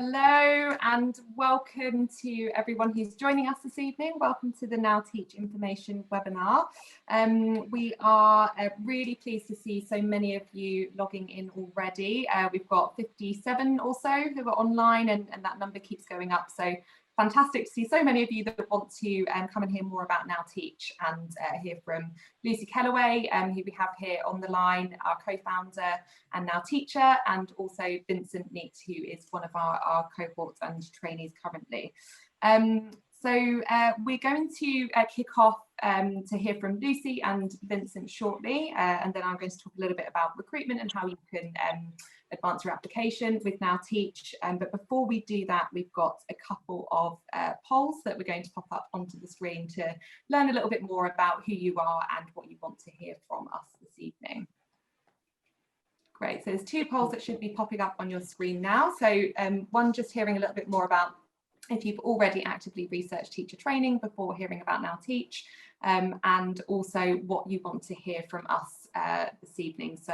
Hello and welcome to everyone who's joining us this evening. Welcome to the Now Teach Information webinar. We are really pleased to see so many of you logging in already. We've got 57 or so who are online and that number keeps going up. So fantastic to see so many of you that want to come and hear more about Now Teach and hear from Lucy Kellaway, who we have here on the line, our co-founder and now teacher, and also Vincent Neat, who is one of our cohorts and trainees currently. So we're going to kick off to hear from Lucy and Vincent shortly, and then I'm going to talk a little bit about recruitment and how you can advance your application with Now Teach. But before we do that, we've got a couple of polls that we're going to pop up onto the screen to learn a little bit more about who you are and what you want to hear from us this evening. Great, so there's two polls that should be popping up on your screen now. So one, just hearing a little bit more about if you've already actively researched teacher training before hearing about Now Teach, and also what you want to hear from us this evening. So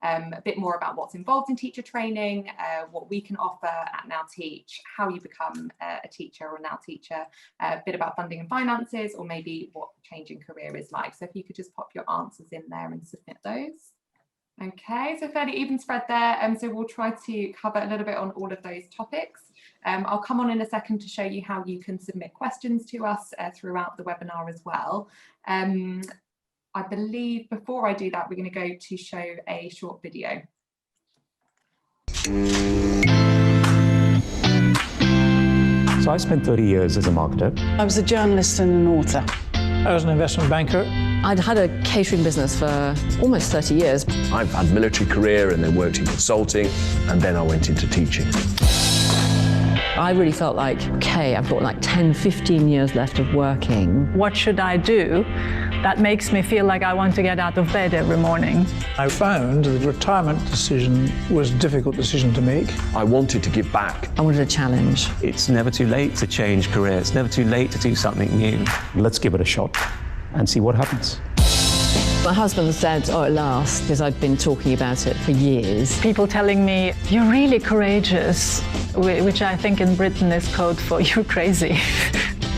a bit more about what's involved in teacher training, what we can offer at Now Teach, how you become a teacher or a Now teacher, a bit about funding and finances, or maybe what changing career is like. So if you could just pop your answers in there and submit those. Okay, so fairly even spread there, so we'll try to cover a little bit on all of those topics. I'll come on in a second to show you how you can submit questions to us throughout the webinar as well. I believe before I do that, we're going to go to show a short video. So I spent 30 years as a marketer. I was a journalist and an author. I was an investment banker. I'd had a catering business for almost 30 years. I've had a military career and then worked in consulting, and then I went into teaching. I really felt like, okay, I've got like 10, 15 years left of working. What should I do that makes me feel like I want to get out of bed every morning? I found the retirement decision was a difficult decision to make. I wanted to give back. I wanted a challenge. It's never too late to change career. It's never too late to do something new. Let's give it a shot and see what happens. My husband said, oh, at last, because I'd been talking about it for years. People telling me, you're really courageous, which I think in Britain is code for you're crazy.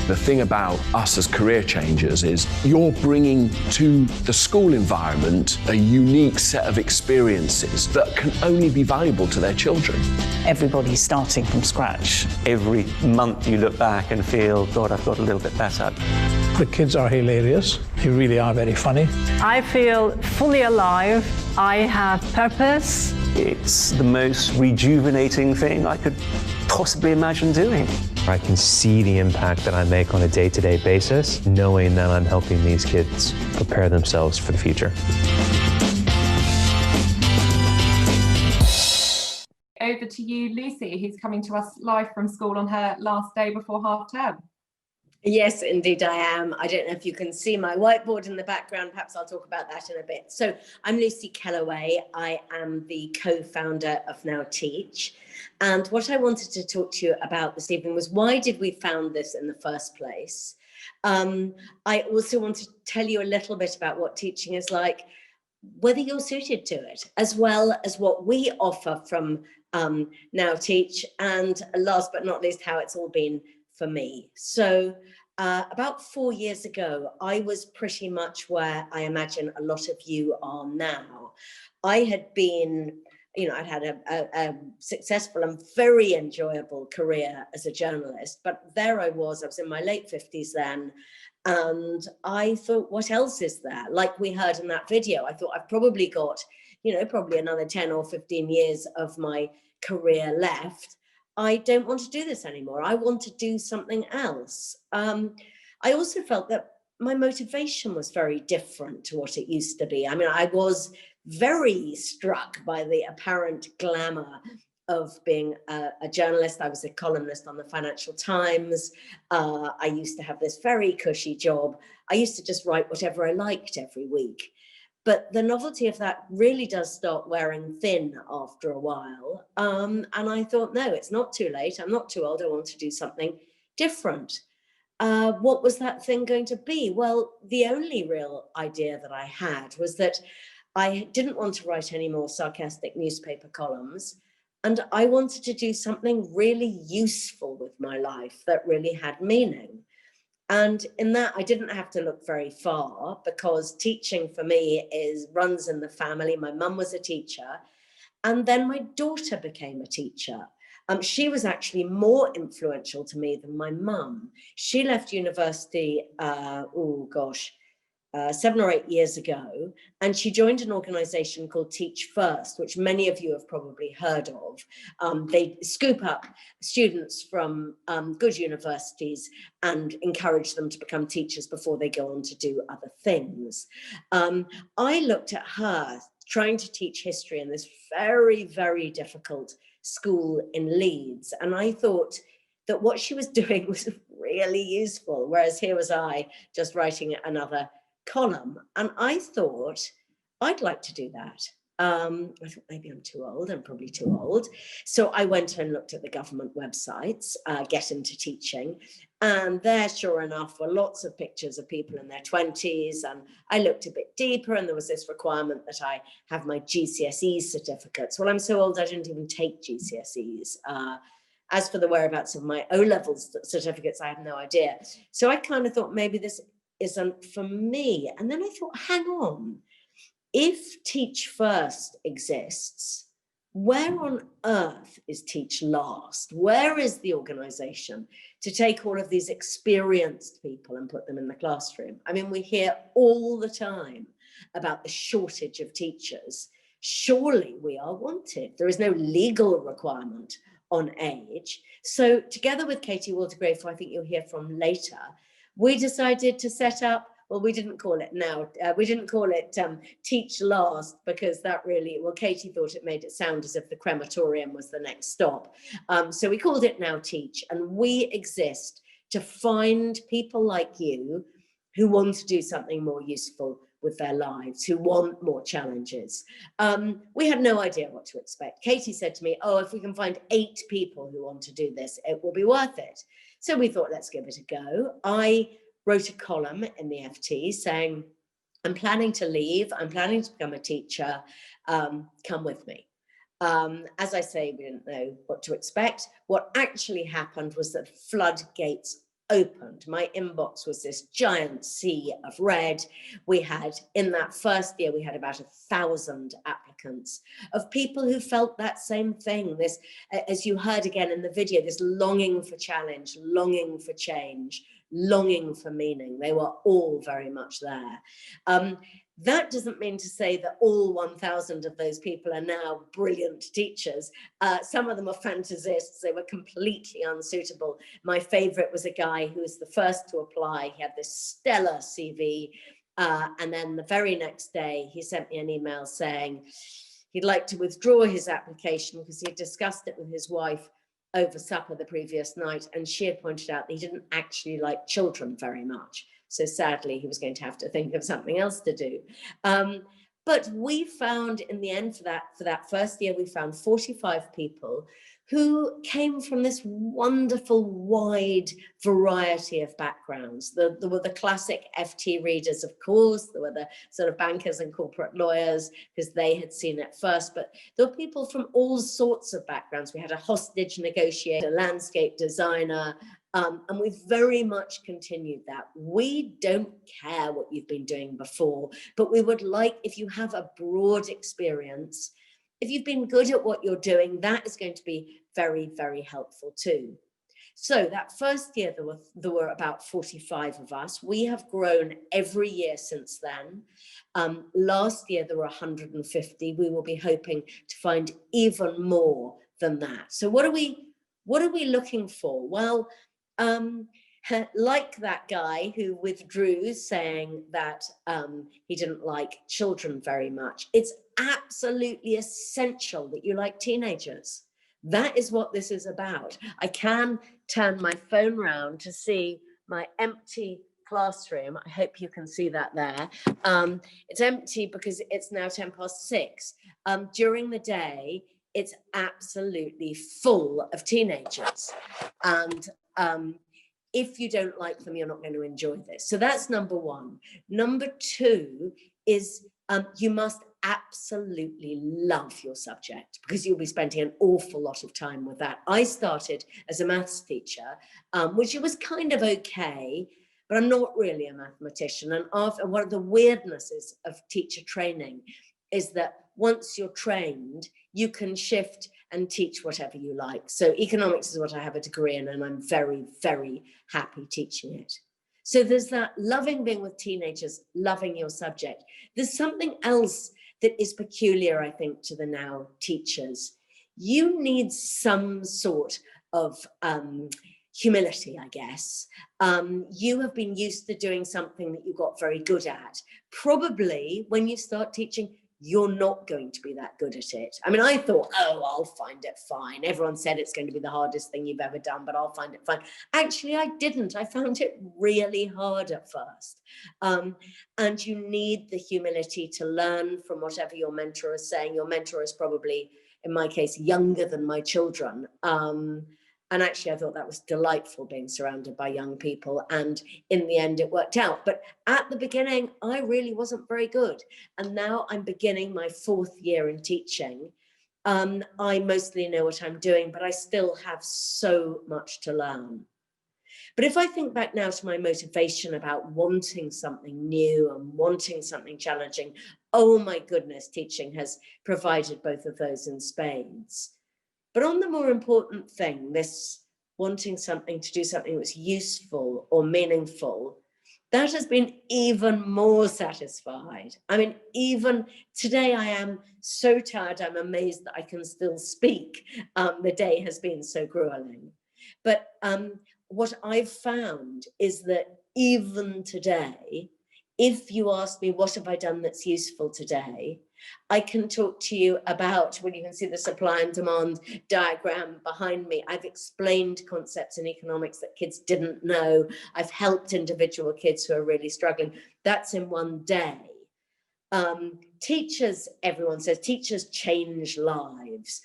The thing about us as career changers is you're bringing to the school environment a unique set of experiences that can only be valuable to their children. Everybody's starting from scratch. Every month you look back and feel, God, I've got a little bit better. The kids are hilarious. They really are very funny. I feel fully alive. I have purpose. It's the most rejuvenating thing I could possibly imagine doing. I can see the impact that I make on a day-to-day basis, knowing that I'm helping these kids prepare themselves for the future. Over to you, Lucy, who's coming to us live from school on her last day before half term. Yes, indeed I am. I don't know if you can see my whiteboard in the background. Perhaps I'll talk about that in a bit. So I'm Lucy Kellaway. I am the co-founder of Now Teach. And what I wanted to talk to you about this evening was why did we found this in the first place? I also want to tell you a little bit about what teaching is like, whether you're suited to it, as well as what we offer from Now Teach, and last but not least, how it's all been for me. So about 4 years ago, I was pretty much where I imagine a lot of you are now. I had been, I'd had a successful and very enjoyable career as a journalist, but there I was in my late 50s then, and I thought, what else is there? Like we heard in that video, I thought I've probably got, probably another 10 or 15 years of my career left. I don't want to do this anymore. I want to do something else. I also felt that my motivation was very different to what it used to be. I mean, I was very struck by the apparent glamour of being a journalist. I was a columnist on the Financial Times. I used to have this very cushy job. I used to just write whatever I liked every week. But the novelty of that really does start wearing thin after a while. And I thought, no, it's not too late. I'm not too old. I want to do something different. What was that thing going to be? Well, the only real idea that I had was that I didn't want to write any more sarcastic newspaper columns. And I wanted to do something really useful with my life that really had meaning. And in that, I didn't have to look very far, because teaching for me runs in the family. My mum was a teacher, and then my daughter became a teacher. She was actually more influential to me than my mum. She left university, 7 or 8 years ago, and she joined an organization called Teach First, which many of you have probably heard of. They scoop up students from good universities and encourage them to become teachers before they go on to do other things. I looked at her trying to teach history in this very, very difficult school in Leeds, and I thought that what she was doing was really useful, whereas here was I just writing another column. And I thought, I'd like to do that. I thought maybe I'm too old. I'm probably too old. So I went and looked at the government websites, Get Into Teaching, and there, sure enough, were lots of pictures of people in their 20s. And I looked a bit deeper, and there was this requirement that I have my GCSE certificates. Well, I'm so old, I didn't even take GCSEs. As for the whereabouts of my O-levels certificates, I have no idea. So I kind of thought maybe this isn't for me. And then I thought, hang on, if Teach First exists, where on earth is Teach Last? Where is the organization to take all of these experienced people and put them in the classroom? I mean, we hear all the time about the shortage of teachers. Surely we are wanted. There is no legal requirement on age. So together with Katie Waldegrave, who I think you'll hear from later, we decided to set up, well, we didn't call it Teach Last, because that really, well, Katie thought it made it sound as if the crematorium was the next stop. So we called it Now Teach, and we exist to find people like you who want to do something more useful with their lives, who want more challenges. We had no idea what to expect. Katie said to me, oh, if we can find 8 people who want to do this, it will be worth it. So we thought, let's give it a go. I wrote a column in the FT saying, I'm planning to leave, I'm planning to become a teacher, come with me. As I say, we didn't know what to expect. What actually happened was that floodgates opened. My inbox was this giant sea of red. We had, in that first year, we had about 1,000 applicants of people who felt that same thing. This, as you heard again in the video, this longing for challenge, longing for change, longing for meaning. They were all very much there. That doesn't mean to say that all 1,000 of those people are now brilliant teachers. Some of them are fantasists. They were completely unsuitable. My favorite was a guy who was the first to apply. He had this stellar CV. And then the very next day, he sent me an email saying he'd like to withdraw his application because he had discussed it with his wife over supper the previous night. And she had pointed out that he didn't actually like children very much. So sadly, he was going to have to think of something else to do. But we found in the end, for that first year, we found 45 people who came from this wonderful wide variety of backgrounds. There were the classic FT readers, of course. There were the sort of bankers and corporate lawyers, because they had seen it first. But there were people from all sorts of backgrounds. We had a hostage negotiator, a landscape designer, and we've very much continued that. We don't care what you've been doing before, but we would like, if you have a broad experience, if you've been good at what you're doing, that is going to be very, very helpful too. So that first year, there were about 45 of us. We have grown every year since then. Last year, there were 150. We will be hoping to find even more than that. So what are we looking for? Well, like that guy who withdrew saying that he didn't like children very much, it's absolutely essential that you like teenagers. That is what this is about. I can turn my phone round to see my empty classroom. I hope you can see that there. It's empty because it's now 6:10. During the day, it's absolutely full of teenagers. And if you don't like them, you're not going to enjoy this. So that's number one. Number two is you must absolutely love your subject because you'll be spending an awful lot of time with that. I started as a maths teacher, which was kind of okay, but I'm not really a mathematician. And one of the weirdnesses of teacher training is that once you're trained, you can shift and teach whatever you like. So economics is what I have a degree in, and I'm very, very happy teaching it. So there's that loving being with teenagers, loving your subject. There's something else that is peculiar, I think, to the now teachers. You need some sort of humility, I guess. You have been used to doing something that you got very good at. Probably when you start teaching, you're not going to be that good at it. I mean, I thought, oh, I'll find it fine. Everyone said it's going to be the hardest thing you've ever done, but I'll find it fine. Actually, I didn't. I found it really hard at first. And you need the humility to learn from whatever your mentor is saying. Your mentor is probably, in my case, younger than my children. And actually, I thought that was delightful being surrounded by young people. And in the end, it worked out. But at the beginning, I really wasn't very good. And now I'm beginning my 4th year in teaching. I mostly know what I'm doing, but I still have so much to learn. But if I think back now to my motivation about wanting something new and wanting something challenging, oh my goodness, teaching has provided both of those in spades. But on the more important thing, this wanting something to do something that's useful or meaningful, that has been even more satisfied. I mean, even today I am so tired, I'm amazed that I can still speak. The day has been so grueling. But what I've found is that even today, if you ask me, what have I done that's useful today? I can talk to you about, well, you can see the supply and demand diagram behind me. I've explained concepts in economics that kids didn't know. I've helped individual kids who are really struggling. That's in one day. Teachers, everyone says, teachers change lives.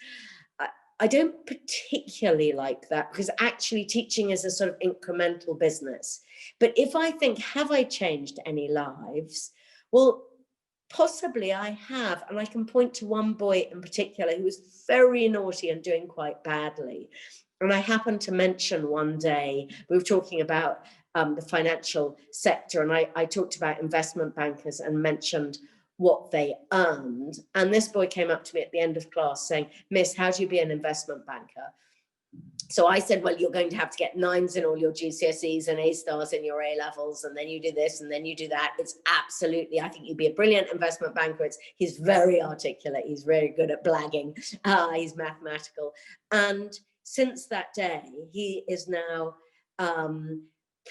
I don't particularly like that because actually teaching is a sort of incremental business. But if I think, have I changed any lives? Well, possibly I have. And I can point to one boy in particular who was very naughty and doing quite badly. And I happened to mention one day, we were talking about the financial sector, and I talked about investment bankers and mentioned what they earned. And this boy came up to me at the end of class saying, Miss, how do you be an investment banker? So I said, well, you're going to have to get 9s in all your GCSEs and A stars in your A levels, and then you do this and then you do that. It's absolutely, I think you'd be a brilliant investment banker. He's very articulate. He's very good at blagging. He's mathematical. And since that day, he is now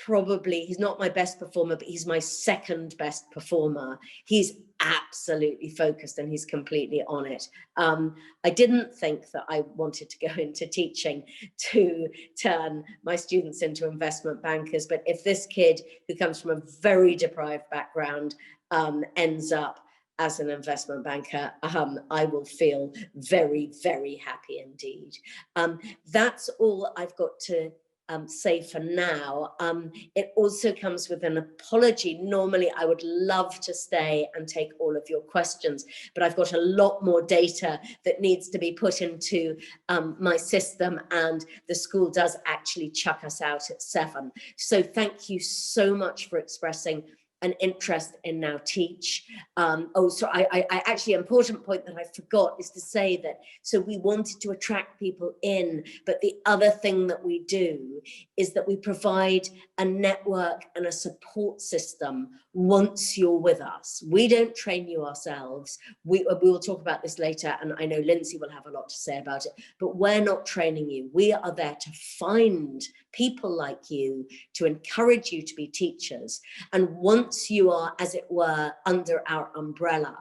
probably, he's not my best performer, but he's my 2nd best performer. He's absolutely focused and he's completely on it. I didn't think that I wanted to go into teaching to turn my students into investment bankers, but if this kid who comes from a very deprived background ends up as an investment banker, I will feel very, very happy indeed. That's all I've got to say for now. It also comes with an apology. Normally I would love to stay and take all of your questions, but I've got a lot more data that needs to be put into my system, and the school does actually chuck us out at 7. So thank you so much for expressing an interest in Now Teach. I actually, an important point that I forgot is to say that, so we wanted to attract people in, but the other thing that we do is that we provide a network and a support system once you're with us. We don't train you ourselves. We will talk about this later, and I know Lindsay will have a lot to say about it, but we're not training you. We are there to find people like you, to encourage you to be teachers. And once you are, as it were, under our umbrella,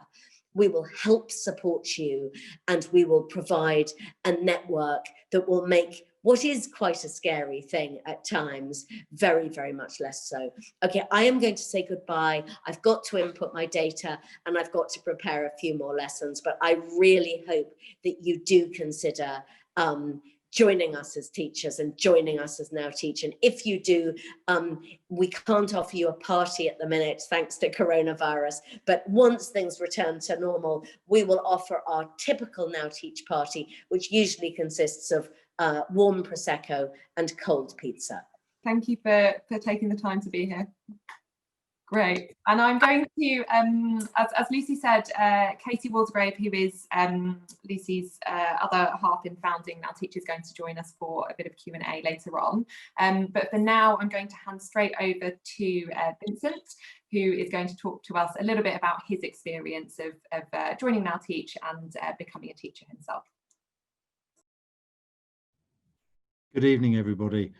we will help support you, and we will provide a network that will make what is quite a scary thing at times very, very much less so. Okay, I am going to say goodbye. I've got to input my data and I've got to prepare a few more lessons, but I really hope that you do consider joining us as teachers and joining us as Now Teach. And if you do, we can't offer you a party at the minute thanks to coronavirus, but once things return to normal, we will offer our typical Now Teach party, which usually consists of warm Prosecco and cold pizza. Thank you for taking the time to be here. Great. And I'm going to, as Lucy said, Katie Waldegrave, who is Lucy's other half in founding Now Teach, is going to join us for a bit of Q&A later on. But for now, I'm going to hand straight over to Vincent, who is going to talk to us a little bit about his experience of joining Now Teach and becoming a teacher himself. Good evening, everybody.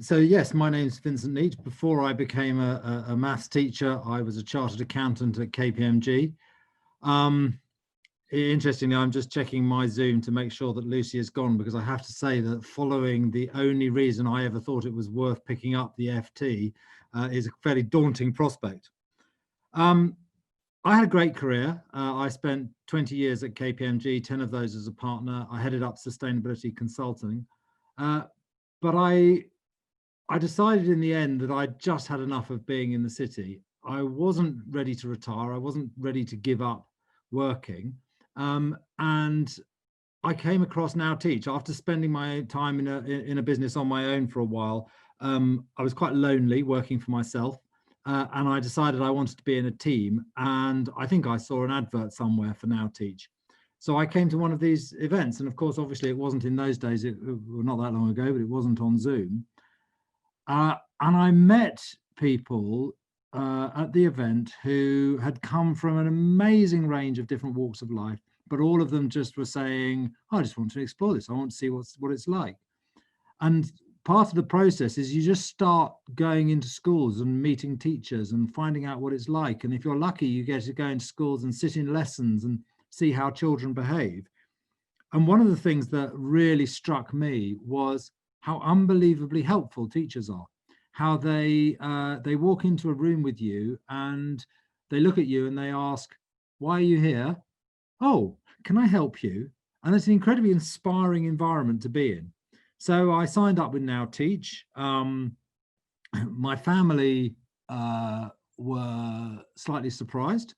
So yes, my name's Vincent Neate. Before I became a maths teacher, I was a chartered accountant at KPMG. Interestingly, I'm just checking my Zoom to make sure that Lucy is gone, because I have to say that following the only reason I ever thought it was worth picking up the FT is a fairly daunting prospect. I had a great career. I spent 20 years at KPMG, 10 of those as a partner. I headed up sustainability consulting. But I decided in the end that I just had enough of being in the city. I wasn't ready to retire. I wasn't ready to give up working. And I came across Now Teach after spending my time in a business on my own for a while. I was quite lonely working for myself, and I decided I wanted to be in a team. And I think I saw an advert somewhere for Now Teach. So I came to one of these events, and of course, obviously it wasn't in those days, not that long ago, but it wasn't on Zoom. And I met people at the event who had come from an amazing range of different walks of life, but all of them just were saying, I just want to explore this. I want to see what it's like. And part of the process is you just start going into schools and meeting teachers and finding out what it's like. And if you're lucky, you get to go into schools and sit in lessons and see how children behave. And one of the things that really struck me was how unbelievably helpful teachers are, how they walk into a room with you and they look at you and they ask, why are you here? Oh, can I help you? And it's an incredibly inspiring environment to be in. So I signed up with Now Teach. My family were slightly surprised.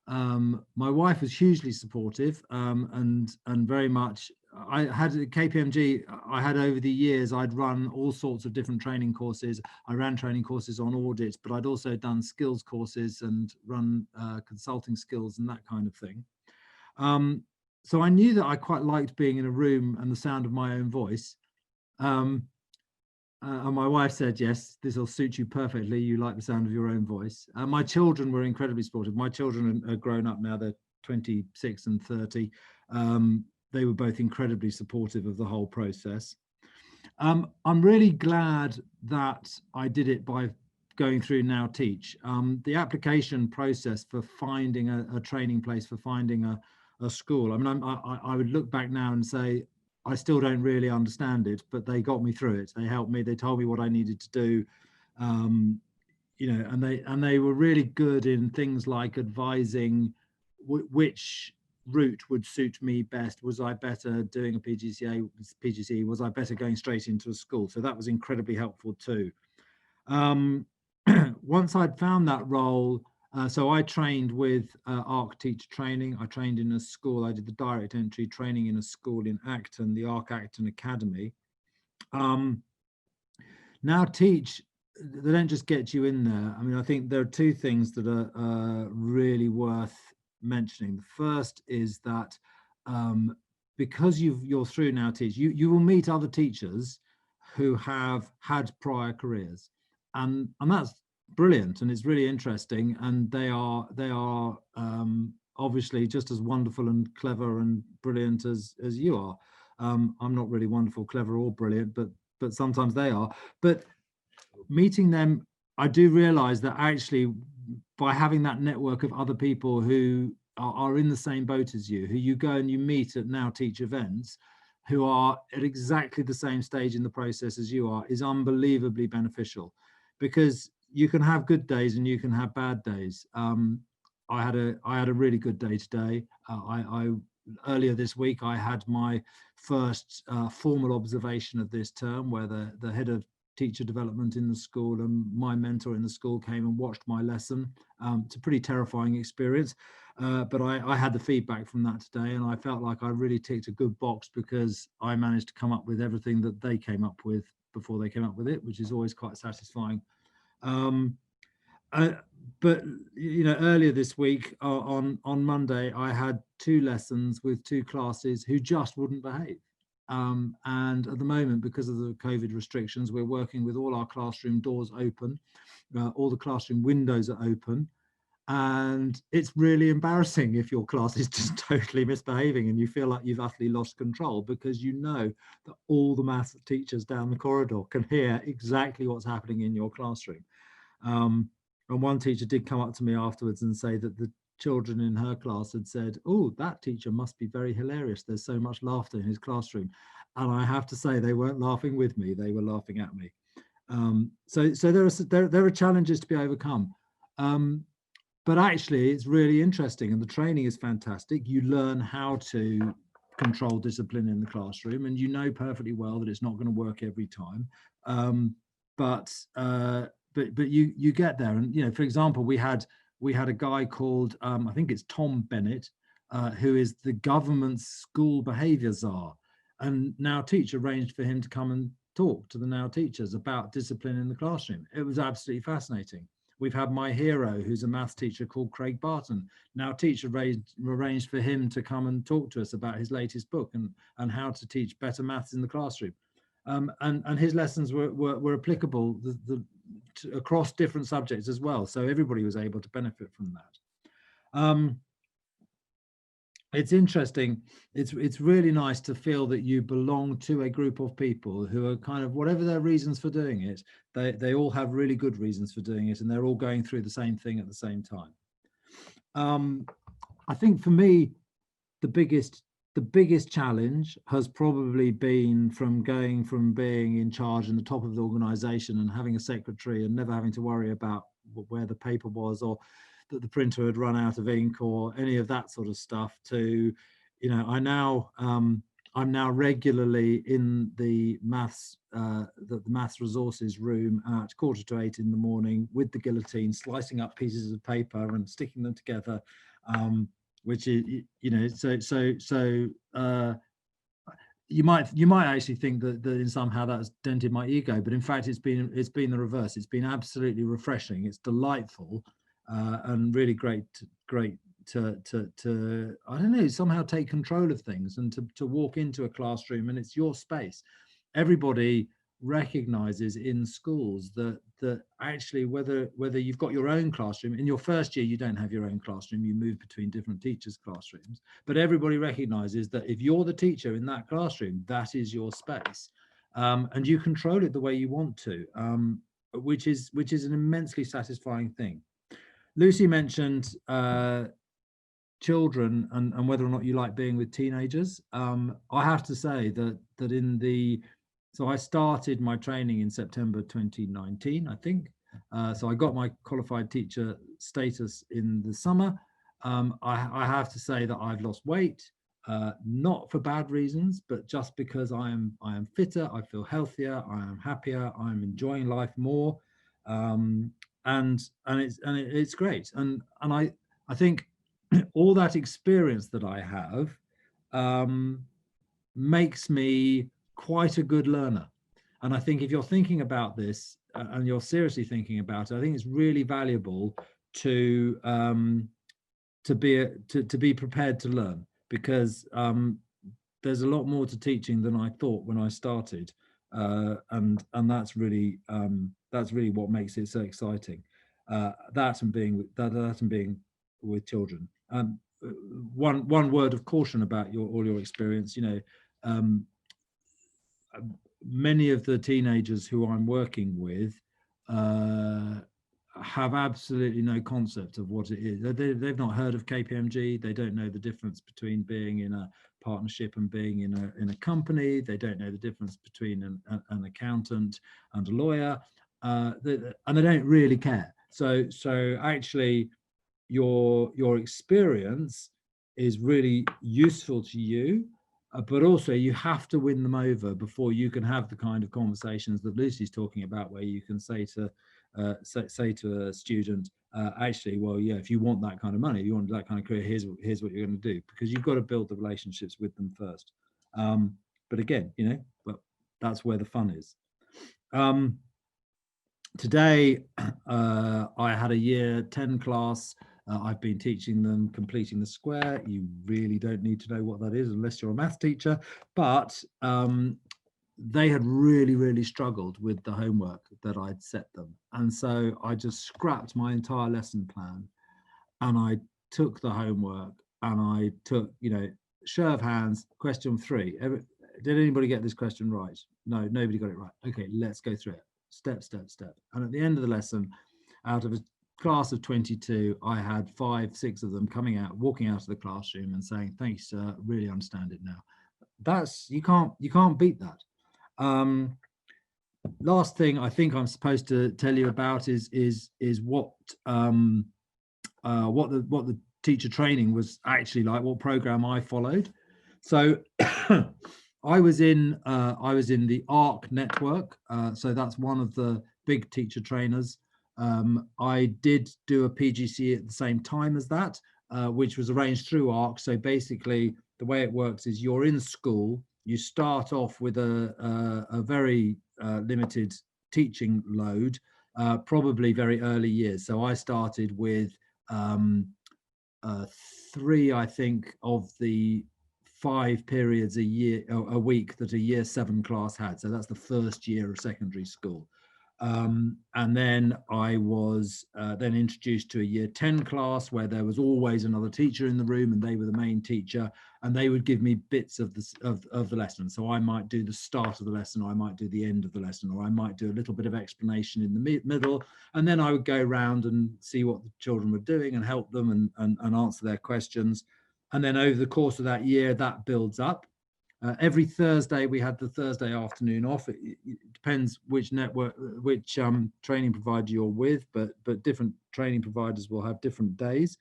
My wife was hugely supportive and very much. I had at KPMG, I had over the years, I'd run all sorts of different training courses. I ran training courses on audit, but I'd also done skills courses and run consulting skills and that kind of thing. So I knew that I quite liked being in a room and the sound of my own voice. And my wife said, yes, this will suit you perfectly. You like the sound of your own voice. My children were incredibly supportive. My children are grown up now, they're 26 and 30. They were both incredibly supportive of the whole process. I'm really glad that I did it by going through Now Teach. The application process for finding a training place, for finding a school. I mean, I would look back now and say, I still don't really understand it, but they got me through it. They helped me. They told me what I needed to do, you know, and they were really good in things like advising which route would suit me best. Was I better doing a PGCE? Was I better going straight into a school? So that was incredibly helpful too. Once I'd found that role, so I trained with ARC teacher training. I trained in a school. I did the direct entry training in a school in Acton, the ARC Acton Academy. Now Teach, they don't just get you in there. I mean, I think there are two things that are really worth mentioning. The first is that because you're through Now Teach, you will meet other teachers who have had prior careers, and that's brilliant, and it's really interesting, and they are obviously just as wonderful and clever and brilliant as you are. I'm not really wonderful, clever, or brilliant, but sometimes they are. But meeting them, I do realize that actually by having that network of other people who are in the same boat as you, who you go and you meet at Now Teach events, who are at exactly the same stage in the process as you are, is unbelievably beneficial, because you can have good days and you can have bad days. I had a really good day today. Earlier this week, I had my first formal observation of this term, where the head of teacher development in the school and my mentor in the school came and watched my lesson. It's a pretty terrifying experience, but I had the feedback from that today, and I felt like I really ticked a good box because I managed to come up with everything that they came up with before they came up with it, which is always quite satisfying. But you know, earlier this week on Monday, I had 2 lessons with 2 classes who just wouldn't behave. And at the moment, because of the COVID restrictions, we're working with all our classroom doors open, all the classroom windows are open, and it's really embarrassing if your class is just totally misbehaving and you feel like you've utterly lost control, because you know that all the maths teachers down the corridor can hear exactly what's happening in your classroom. And one teacher did come up to me afterwards and say that the children in her class had said, "Oh, that teacher must be very hilarious. There's so much laughter in his classroom." And I have to say, they weren't laughing with me, they were laughing at me. So there are challenges to be overcome. But actually, it's really interesting, and the training is fantastic. You learn how to control discipline in the classroom, and you know perfectly well that it's not going to work every time. But you get there. And you know, for example, we had a guy called I think it's Tom Bennett, who is the government's school behaviour czar, and Now Teach arranged for him to come and talk to the Now Teachers about discipline in the classroom. It was absolutely fascinating. We've had my hero, who's a maths teacher called Craig Barton. Now Teach arranged for him to come and talk to us about his latest book and how to teach better maths in the classroom. And his lessons were applicable across different subjects as well. So everybody was able to benefit from that. It's interesting. It's really nice to feel that you belong to a group of people who are kind of, whatever their reasons for doing it, they all have really good reasons for doing it, and they're all going through the same thing at the same time. I think for me, the biggest challenge has probably been from going from being in charge and the top of the organization and having a secretary and never having to worry about where the paper was, or that the printer had run out of ink, or any of that sort of stuff, to, you know, I'm now regularly in the maths resources room at 7:45 in the morning with the guillotine, slicing up pieces of paper and sticking them together, which is, you know, you might actually think that in somehow that's dented my ego, but in fact it's been the reverse. It's been absolutely refreshing. It's delightful. And really great to I don't know, somehow take control of things, and to walk into a classroom and it's your space. Everybody recognizes in schools that actually, whether you've got your own classroom, in your first year you don't have your own classroom, you move between different teachers' classrooms, but everybody recognizes that if you're the teacher in that classroom, that is your space, and you control it the way you want to, which is an immensely satisfying thing. Lucy mentioned children and whether or not you like being with teenagers. I have to say that so I started my training in September 2019, I think. So I got my qualified teacher status in the summer. I have to say that I've lost weight, not for bad reasons, but just because I am fitter, I feel healthier, I am happier, I'm enjoying life more. And it's great, and I think all that experience that I have makes me quite a good learner. And I think if you're thinking about this and you're seriously thinking about it, I think it's really valuable to be prepared to learn, because there's a lot more to teaching than I thought when I started, and that's really what makes it so exciting. That and being with children. One word of caution about all your experience. You know, many of the teenagers who I'm working with have absolutely no concept of what it is. They've not heard of KPMG. They don't know the difference between being in a partnership and being in a company. They don't know the difference between an accountant and a lawyer, and they don't really care. So actually, your experience is really useful to you, but also you have to win them over before you can have the kind of conversations that Lucy's talking about, where you can say to a student, actually, well, yeah, if you want that kind of money, if you want that kind of career, here's what you're going to do, because you've got to build the relationships with them first. But again, but that's where the fun is. Today, I had a year 10 class. I've been teaching them completing the square. You really don't need to know what that is unless you're a math teacher, but they had really struggled with the homework that I'd set them. And so I just scrapped my entire lesson plan, and I took the homework, and I took, show of hands, question 3. Did anybody get this question right? No, nobody got it right. Okay, let's go through it. Step. And at the end of the lesson, out of a class of 22, I had 5, 6 of them walking out of the classroom and saying, "Thanks, sir, really understand it now." That's, you can't beat that. Last thing I think I'm supposed to tell you about is what the teacher training was actually like, what program I followed. So I was in the ARC network, so that's one of the big teacher trainers. I did do a PGCE at the same time as that, which was arranged through ARC. So basically, the way it works is you're in school, you start off with a very limited teaching load, probably very early years. So I started with 3, I think, of the 5 periods a week that a year 7 class had. So that's the first year of secondary school. And then I was then introduced to a year 10 class, where there was always another teacher in the room, and they were the main teacher, and they would give me bits of the lesson. So I might do the start of the lesson, or I might do the end of the lesson, or I might do a little bit of explanation in the middle, and then I would go around and see what the children were doing and help them and answer their questions. And then over the course of that year, that builds up. Every Thursday, we had the Thursday afternoon off. It depends which network, which training provider you're with, but different training providers will have different days.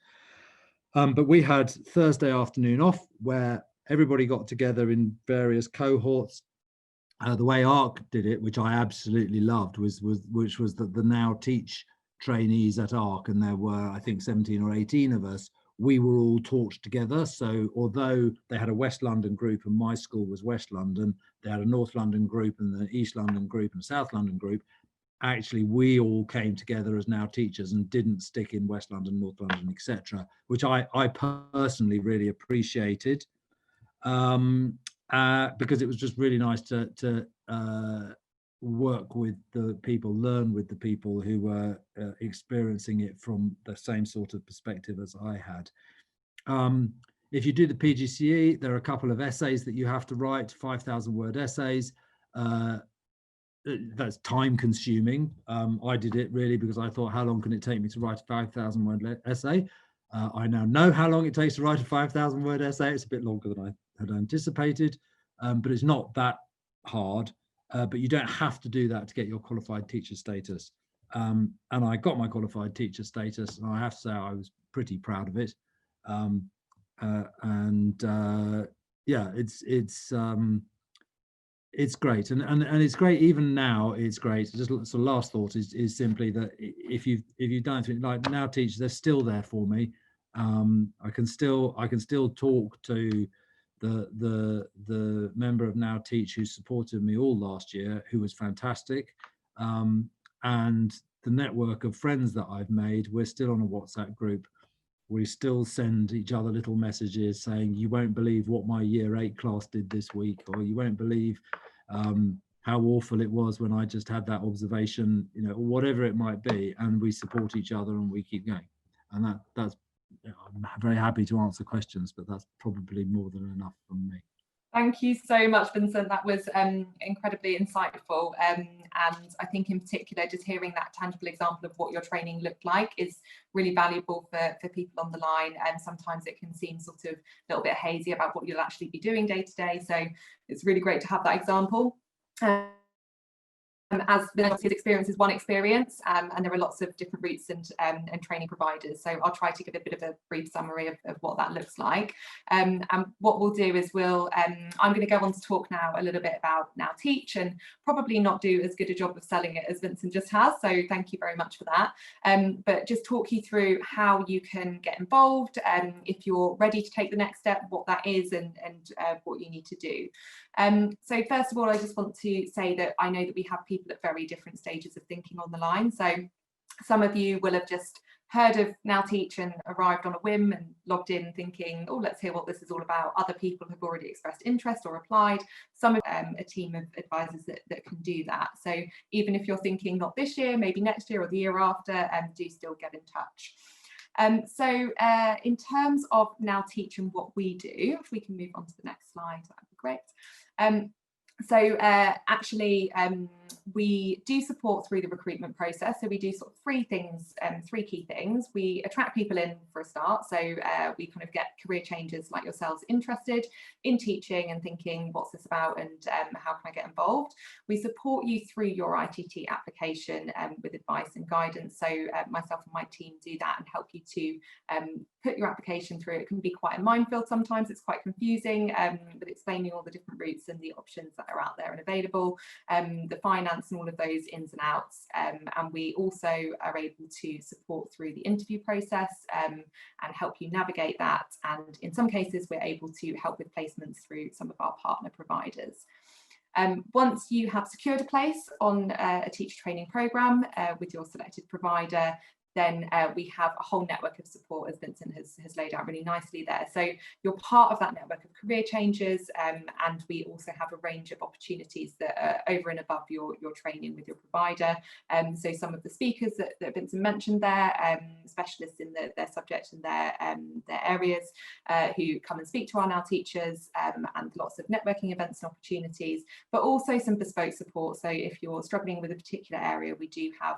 But we had Thursday afternoon off, where everybody got together in various cohorts. The way ARC did it, which I absolutely loved, was the Now Teach trainees at ARC, and there were, I think, 17 or 18 of us. We were all taught together. So although they had a West London group and my school was West London, they had a North London group and the East London group and South London group. Actually, we all came together as Now Teachers and didn't stick in West London, North London, etc., which I personally really appreciated, because it was just really nice to work with the people, learn with the people who were experiencing it from the same sort of perspective as I had. If you do the PGCE, there are a couple of essays that you have to write, 5,000 word essays. That's time consuming. I did it really because I thought, how long can it take me to write a 5,000 word essay? I now know how long it takes to write a 5,000 word essay. It's a bit longer than I had anticipated, but it's not that hard. But you don't have to do that to get your qualified teacher status. And I got my qualified teacher status, and I have to say I was pretty proud of it. Yeah, it's great, and it's great even now. It's great. Just so last thought is simply that if you've done it, like Now Teach, they're still there for me. I can still talk to the member of Now Teach who supported me all last year, who was fantastic, and the network of friends that I've made. We're still on a WhatsApp group. We still send each other little messages saying, "You won't believe what my year 8 class did this week," or "You won't believe how awful it was when I just had that observation," whatever it might be. And we support each other and we keep going. And that's I'm very happy to answer questions, but that's probably more than enough from me. Thank you so much, Vincent. That was incredibly insightful. And I think in particular, just hearing that tangible example of what your training looked like is really valuable for people on the line. And sometimes it can seem sort of a little bit hazy about what you'll actually be doing day to day. So it's really great to have that example. as the experience is one experience, and there are lots of different routes and training providers. So I'll try to give a bit of a brief summary of what that looks like. And what we'll do is I'm going to go on to talk now a little bit about Now Teach, and probably not do as good a job of selling it as Vincent just has. So thank you very much for that. But just talk you through how you can get involved, if you're ready to take the next step, what that is, and what you need to do. So first of all, I just want to say that I know that we have people at very different stages of thinking on the line. So some of you will have just heard of Now Teach and arrived on a whim and logged in thinking, oh, let's hear what this is all about. Other people have already expressed interest or applied. Some of a team of advisors that can do that. So even if you're thinking not this year, maybe next year or the year after, do still get in touch. So in terms of Now Teach and what we do, if we can move on to the next slide, that would be great. Actually, we do support through the recruitment process. So we do sort of three key things. We attract people in for a start. So we kind of get career changers like yourselves interested in teaching and thinking, what's this about, and how can I get involved? We support you through your ITT application with advice and guidance. So myself and my team do that and help you to put your application through. It can be quite a minefield sometimes. It's quite confusing, but explaining all the different routes and the options that are out there and available, the finance and all of those ins and outs. And we also are able to support through the interview process and help you navigate that. And in some cases, we're able to help with placements through some of our partner providers. Once you have secured a place on a teacher training programme with your selected provider, then we have a whole network of support, as Vincent has laid out really nicely there. So you're part of that network of career changers, and we also have a range of opportunities that are over and above your training with your provider. So some of the speakers that Vincent mentioned there, specialists in their subject and their areas, who come and speak to our Now Teachers, and lots of networking events and opportunities, but also some bespoke support. So if you're struggling with a particular area, we do have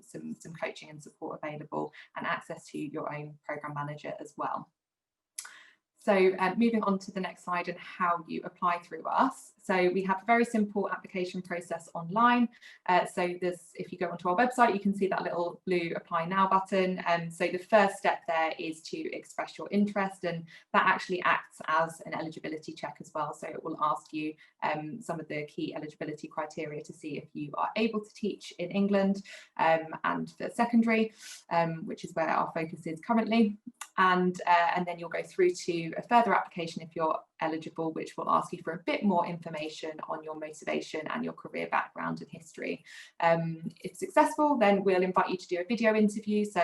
some coaching and support available, and access to your own programme manager as well. So moving on to the next slide and how you apply through us. So we have a very simple application process online. So if you go onto our website, you can see that little blue apply now button. So the first step there is to express your interest, and that actually acts as an eligibility check as well. So it will ask you some of the key eligibility criteria to see if you are able to teach in England and for secondary, which is where our focus is currently. And then you'll go through to a further application if you're eligible, which will ask you for a bit more information on your motivation and your career background and history. If successful, then we'll invite you to do a video interview, so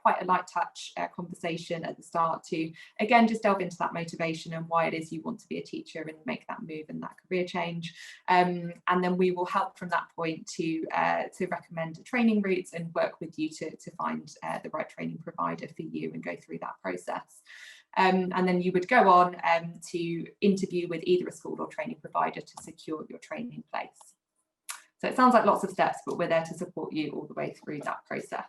quite a light touch conversation at the start to, again, just delve into that motivation and why it is you want to be a teacher and make that move and that career change. And then we will help from that point to recommend training routes and work with you to find the right training provider for you and go through that process. And then you would go on to interview with either a school or training provider to secure your training place. So it sounds like lots of steps, but we're there to support you all the way through that process.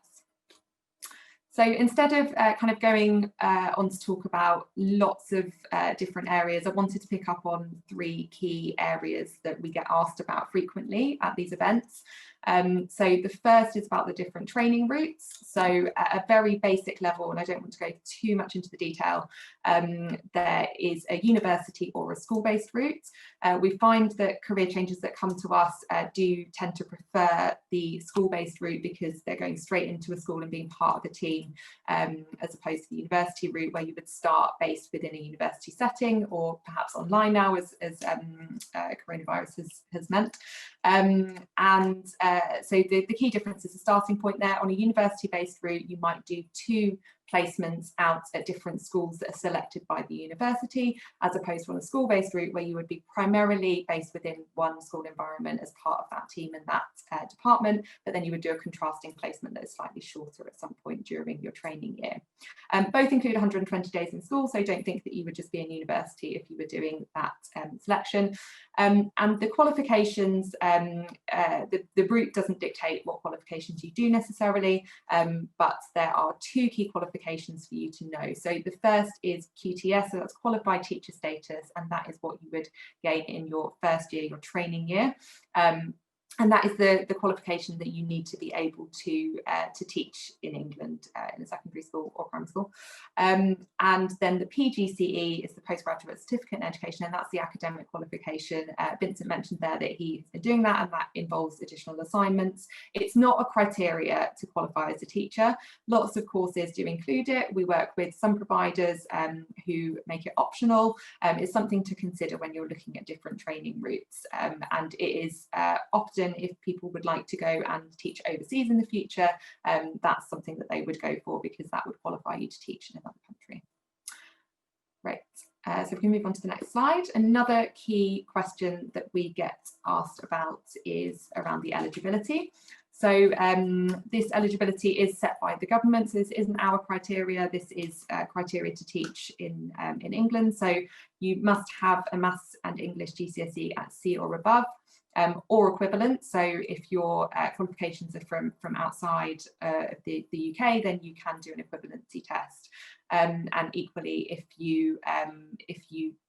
So instead of kind of going on to talk about lots of different areas, I wanted to pick up on three key areas that we get asked about frequently at these events. So the first is about the different training routes. So at a very basic level, and I don't want to go too much into the detail, there is a university or a school-based route. We find that career changers that come to us do tend to prefer the school-based route because they're going straight into a school and being part of a team, as opposed to the university route where you would start based within a university setting or perhaps online now, as coronavirus has meant. So the key difference is the starting point there. On a university-based route, you might do 2 placements out at different schools that are selected by the university, as opposed to on a school-based route where you would be primarily based within one school environment as part of that team and that department, but then you would do a contrasting placement that is slightly shorter at some point during your training year. Both include 120 days in school, so don't think that you would just be in university if you were doing that selection. And the qualifications, the route doesn't dictate what qualifications you do necessarily, but there are 2 key qualifications for you to know. So the first is QTS, so that's qualified teacher status, and that is what you would gain in your first year, your training year. And that is the qualification that you need to be able to teach in England in a secondary school or primary school. And then the PGCE is the postgraduate certificate in education, and that's the academic qualification. Vincent mentioned there that he's been doing that, and that involves additional assignments. It's not a criteria to qualify as a teacher. Lots of courses do include it. We work with some providers who make it optional. It's something to consider when you're looking at different training routes, and it is often, if people would like to go and teach overseas in the future, that's something that they would go for, because that would qualify you to teach in another country. Right, so if we move on to the next slide, another key question that we get asked about is around the eligibility. So this eligibility is set by the government, so this isn't our criteria, this is criteria to teach in England. So you must have a Maths and English GCSE at C or above, or equivalent. So if your qualifications are from outside the UK, then you can do an equivalency test. And equally, if you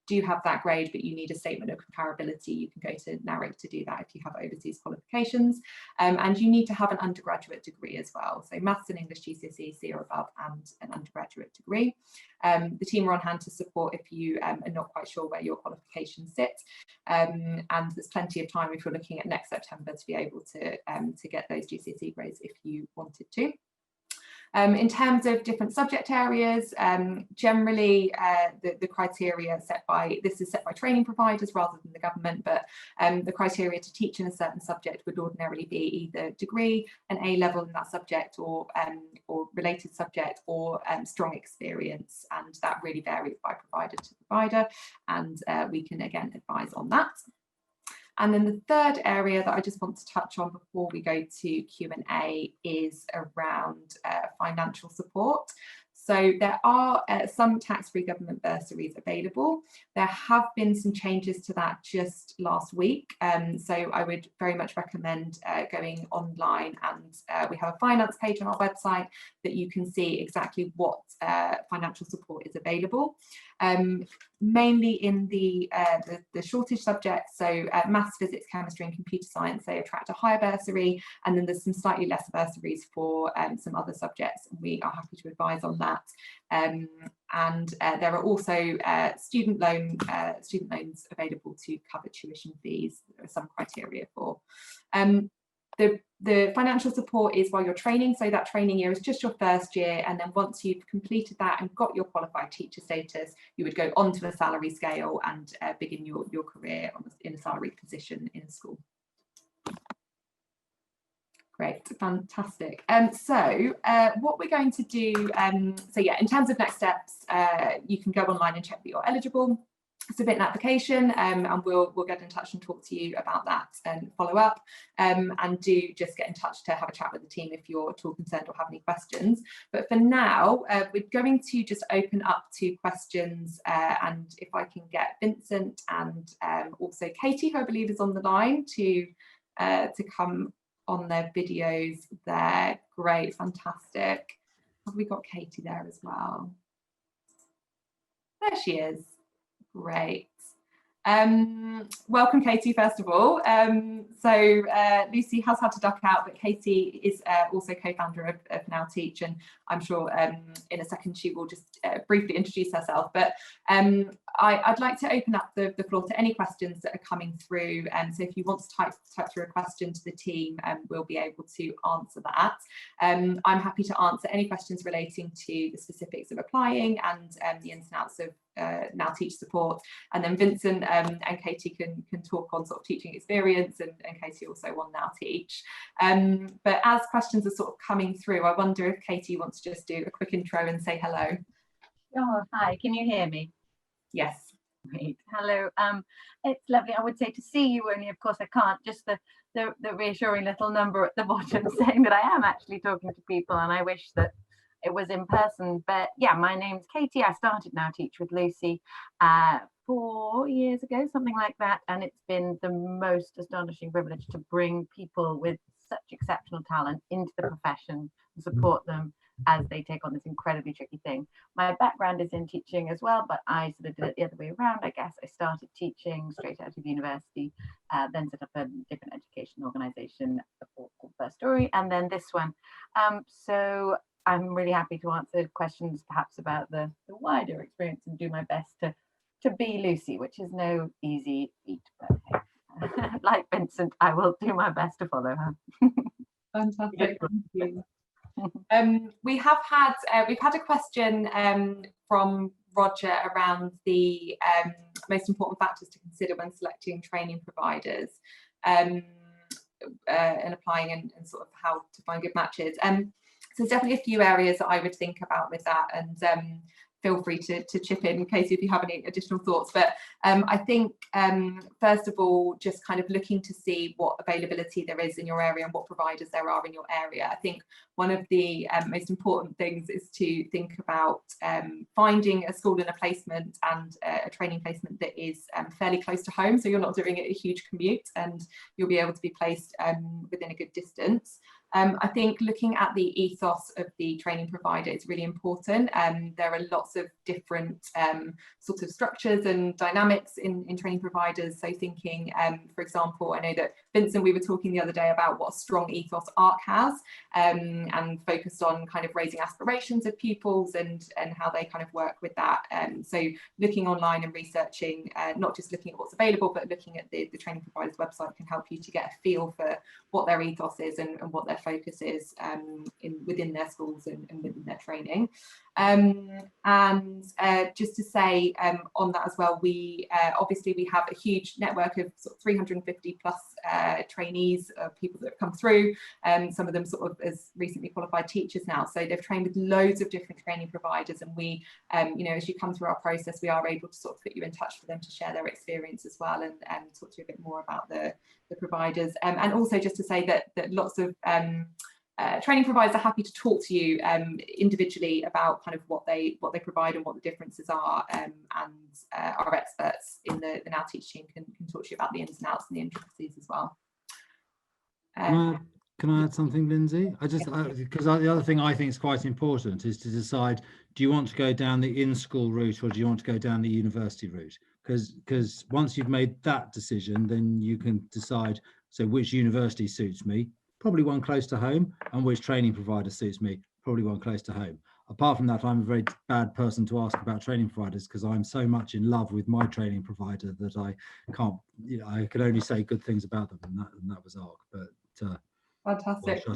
do have that grade but you need a statement of comparability, you can go to NARIC to do that if you have overseas qualifications. And you need to have an undergraduate degree as well. So Maths and English GCSE C or above, and an undergraduate degree. The team are on hand to support if you are not quite sure where your qualifications sit. And there's plenty of time if you're looking at next September to be able to get those GCSE grades if you wanted to. In terms of different subject areas, generally the criteria this is set by training providers rather than the government, but the criteria to teach in a certain subject would ordinarily be either degree, an A level in that subject, or related subject, or strong experience, and that really varies by provider to provider, and we can again advise on that. And then the third area that I just want to touch on before we go to Q&A is around financial support. So there are some tax-free government bursaries available. There have been some changes to that just last week. So I would very much recommend going online, and we have a finance page on our website that you can see exactly what financial support is available. Mainly in the shortage subjects, so maths, physics, chemistry and computer science, they attract a higher bursary, and then there's some slightly less bursaries for some other subjects, and we are happy to advise on that. And there are also student loans available to cover tuition fees. There are some criteria for. The financial support is while you're training, so that training year is just your first year, and then once you've completed that and got your qualified teacher status, you would go onto a salary scale and begin your career in a salaried position in a school. Great, fantastic. So what we're going to do, so yeah, in terms of next steps, you can go online and check that you're eligible. Submit an application, and we'll get in touch and talk to you about that and follow up, and do just get in touch to have a chat with the team if you're at all concerned or have any questions. But for now, we're going to just open up to questions, and if I can get Vincent and also Katie, who I believe is on the line, to come on their videos there. Great, fantastic. Have we got Katie there as well? There she is. Great. Welcome, Katie, first of all. So Lucy has had to duck out, but Katie is also co-founder of Now Teach, and I'm sure in a second she will just briefly introduce herself. But I'd like to open up the floor to any questions that are coming through. So if you want to type through a question to the team, we'll be able to answer that. I'm happy to answer any questions relating to the specifics of applying and the ins and outs of Now Teach support, and then Vincent and Katie can talk on sort of teaching experience, and Katie also on Now Teach. But as questions are sort of coming through, I wonder if Katie wants to just do a quick intro and say hello. Oh, hi, can you hear me? Yes. Great. Hello. It's lovely, I would say, to see you, only of course I can't. Just the reassuring little number at the bottom saying that I am actually talking to people, and I wish that it was in person. But yeah, my name's Katie. I started Now Teach with Lucy 4 years ago, something like that, and it's been the most astonishing privilege to bring people with such exceptional talent into the profession and support them as they take on this incredibly tricky thing. My background is in teaching as well, but I sort of did it the other way around, I guess. I started teaching straight out of university, then set up a different education organisation called First Story, and then this one. So I'm really happy to answer questions perhaps about the wider experience and do my best to be Lucy, which is no easy feat, but hey, like Vincent, I will do my best to follow her. Fantastic, thank you. We've had a question from Roger around the most important factors to consider when selecting training providers and applying and sort of how to find good matches. So there's definitely a few areas that I would think about with that, and feel free to chip in case if you have any additional thoughts. But I think first of all, just kind of looking to see what availability there is in your area and what providers there are in your area. I think one of the most important things is to think about finding a school and a placement and a training placement that is fairly close to home, so you're not doing it a huge commute and you'll be able to be placed within a good distance. I think looking at the ethos of the training provider is really important. There are lots of different sorts of structures and dynamics in training providers. So thinking, for example, I know that Vincent, we were talking the other day about what a strong ethos ARC has, and focused on kind of raising aspirations of pupils and how they kind of work with that. So looking online and researching, not just looking at what's available, but looking at the training provider's website can help you to get a feel for what their ethos is and what their focus is within their schools and within their training. Just to say on that as well, we obviously we have a huge network of sort of 350 plus trainees, people that have come through, some of them sort of as recently qualified teachers now, so they've trained with loads of different training providers, and we you know, as you come through our process, we are able to sort of put you in touch with them to share their experience as well, and talk to you a bit more about the providers, and also just to say that lots of training providers are happy to talk to you individually about kind of what they provide and what the differences are, and our experts in the Now Teach team can talk to you about the ins and outs and the intricacies as well. Can I add something, Lindsay? Because the other thing I think is quite important is to decide, do you want to go down the in-school route or do you want to go down the university route? Because once you've made that decision, then you can decide, so which university suits me, probably one close to home, and which training provider suits me, probably one close to home. Apart from that, I'm a very bad person to ask about training providers because I'm so much in love with my training provider that I can't, you know, I can only say good things about them, and that was ARC. But fantastic. Well,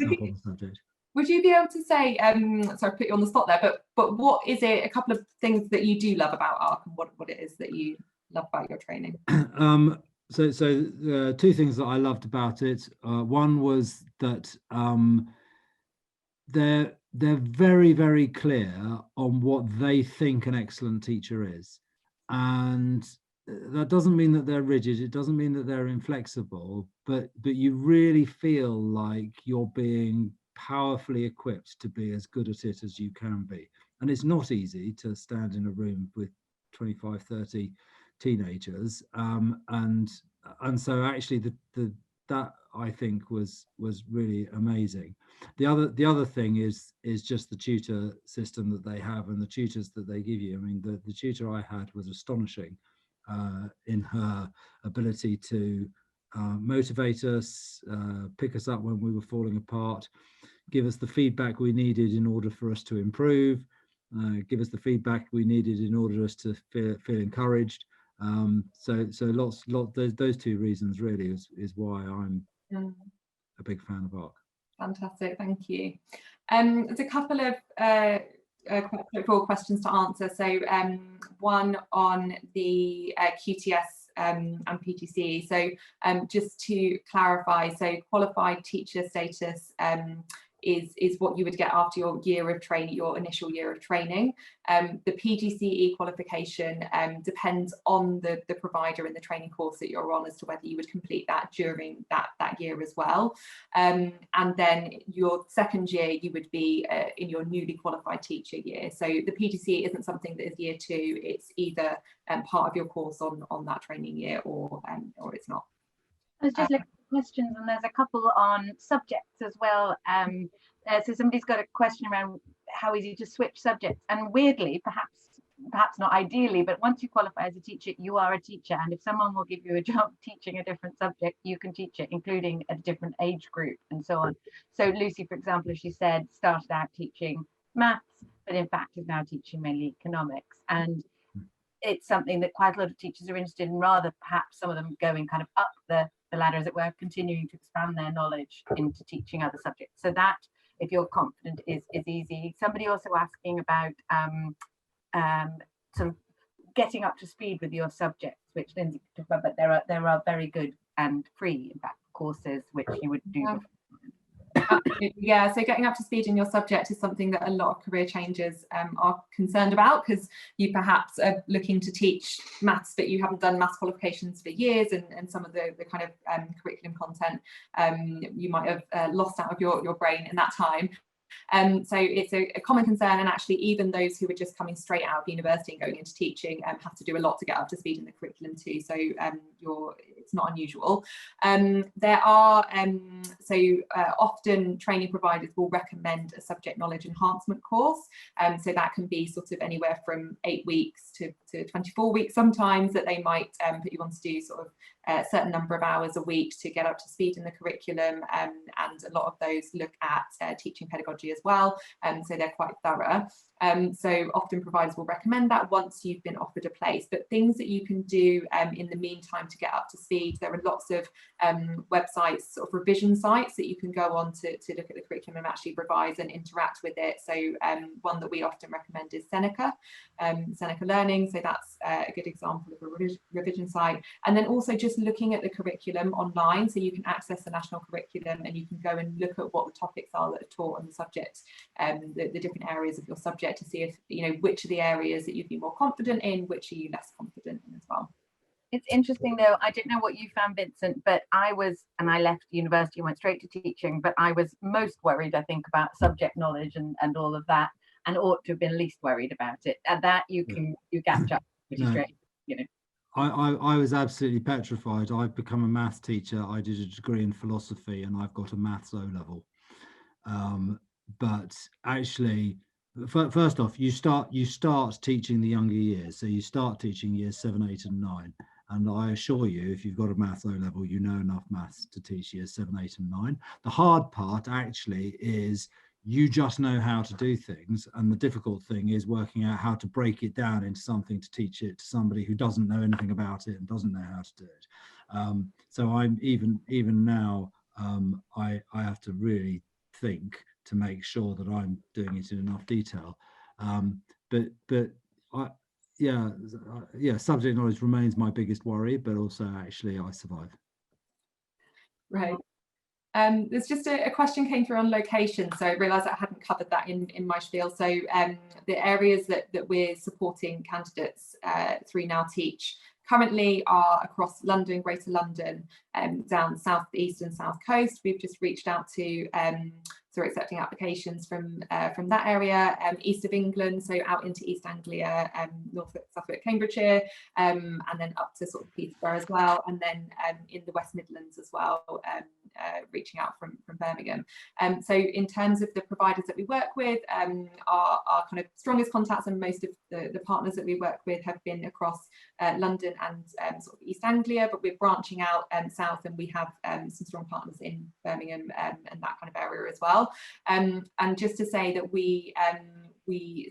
would you be able to say, sorry, I put you on the spot there, but what is it, a couple of things that you do love about ARC and what it is that you love about your training? So two things that I loved about it. One was that they're very, very clear on what they think an excellent teacher is, and that doesn't mean that they're rigid. It doesn't mean that they're inflexible, but you really feel like you're being powerfully equipped to be as good at it as you can be. And it's not easy to stand in a room with 25, 30 teenagers, and so actually that I think was really amazing. The other thing is just the tutor system that they have and the tutors that they give you. I mean, the tutor I had was astonishing in her ability to motivate us, pick us up when we were falling apart, give us the feedback we needed in order for us to improve, give us the feedback we needed in order for us to feel encouraged. So those two reasons really is why I'm a big fan of ARC. Fantastic, thank you. There's a couple of quite straightforward questions to answer. So one on the QTS and PTCE. So just to clarify, so qualified teacher status is what you would get after your year of training, your initial year of training. The PTCE qualification depends on the provider and the training course that you're on as to whether you would complete that during that year as well. And then your second year, you would be in your newly qualified teacher year. So the PTCE isn't something that is year two, it's either part of your course on that training year or it's not. I was just looking at questions, and there's a couple on subjects as well. So somebody's got a question around how easy to switch subjects. And weirdly, perhaps not ideally, but once you qualify as a teacher, you are a teacher. And if someone will give you a job teaching a different subject, you can teach it, including a different age group and so on. So Lucy, for example, as she said, started out teaching maths, but in fact is now teaching mainly economics. And it's something that quite a lot of teachers are interested in, rather perhaps some of them going kind of up the ladder, as it were, continuing to expand their knowledge into teaching other subjects. So that, if you're confident, is easy. Somebody also asking about sort of getting up to speed with your subjects, which Lindsay talked about, but there are very good and free, in fact, courses which you would do. Yeah, so getting up to speed in your subject is something that a lot of career changers are concerned about, because you perhaps are looking to teach maths, but you haven't done maths qualifications for years, and some of the kind of curriculum content you might have lost out of your brain in that time. So it's a common concern, and actually even those who are just coming straight out of university and going into teaching have to do a lot to get up to speed in the curriculum too. So it's not unusual. There are often training providers will recommend a subject knowledge enhancement course. So that can be sort of anywhere from 8 weeks to 24 weeks sometimes, that they might put you on to do sort of a certain number of hours a week to get up to speed in the curriculum, and a lot of those look at teaching pedagogy as well, so they're quite thorough. So often providers will recommend that once you've been offered a place, but things that you can do in the meantime to get up to speed, there are lots of websites, sort of revision sites that you can go on to look at the curriculum and actually revise and interact with it. So one that we often recommend is Seneca Learning, so that's a good example of a revision site. And then also just looking at the curriculum online, so you can access the national curriculum and you can go and look at what the topics are that are taught on the subject, the different areas of your subject, to see if, you know, which are the areas that you'd be more confident in, which are you less confident in as well. It's interesting though, I don't know what you found, Vincent, but I left university and went straight to teaching, but I was most worried, I think, about subject knowledge and all of that, and ought to have been least worried about it. And that you catch up pretty straight, you know. I was absolutely petrified. I've become a maths teacher. I did a degree in philosophy and I've got a maths O-level. But actually, first off, you start teaching the younger years. So you start teaching years 7, 8 and 9. And I assure you, if you've got a maths O-level, you know enough maths to teach years 7, 8 and 9. The hard part actually is you just know how to do things, and the difficult thing is working out how to break it down into something to teach it to somebody who doesn't know anything about it and doesn't know how to do it. So I'm even now I have to really think to make sure that I'm doing it in enough detail. Subject knowledge remains my biggest worry, but also actually I survive. Right. There's just a question came through on location, so I realised I hadn't covered that in my spiel. So the areas that we're supporting candidates through Now Teach currently are across London, Greater London, down South East and South Coast. We've just reached out to so we're accepting applications from that area, east of England, so out into East Anglia, Norfolk, Suffolk, Cambridgeshire, and then up to sort of Peterborough as well, and then in the West Midlands as well, reaching out from Birmingham. So in terms of the providers that we work with, our kind of strongest contacts and most of the partners that we work with have been across London and sort of East Anglia, but we're branching out south, and we have some strong partners in Birmingham and that kind of area as well. And just to say that we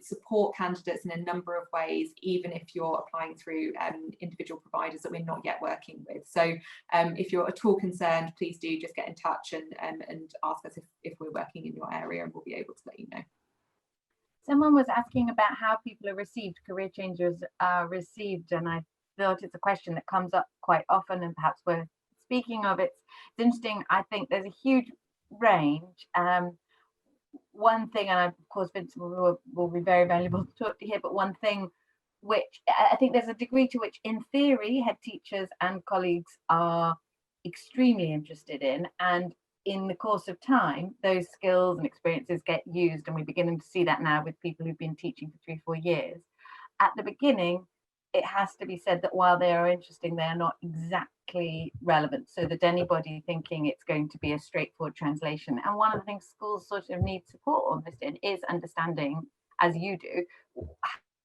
support candidates in a number of ways, even if you're applying through individual providers that we're not yet working with. So if you're at all concerned, please do just get in touch and ask us if we're working in your area, and we'll be able to let you know. Someone was asking about how people are received, career changers are received, and I thought it's a question that comes up quite often, and perhaps we're speaking of it. It's interesting. I think there's a huge range. One thing, and of course Vincent will be very valuable to talk to here, but one thing which I think there's a degree to which in theory head teachers and colleagues are extremely interested in, and in the course of time those skills and experiences get used, and we're beginning to see that now with people who've been teaching for 3-4 years. At the beginning it has to be said that while they are interesting, they are not exactly relevant, so that anybody thinking it's going to be a straightforward translation. And one of the things schools sort of need support on this in is understanding, as you do,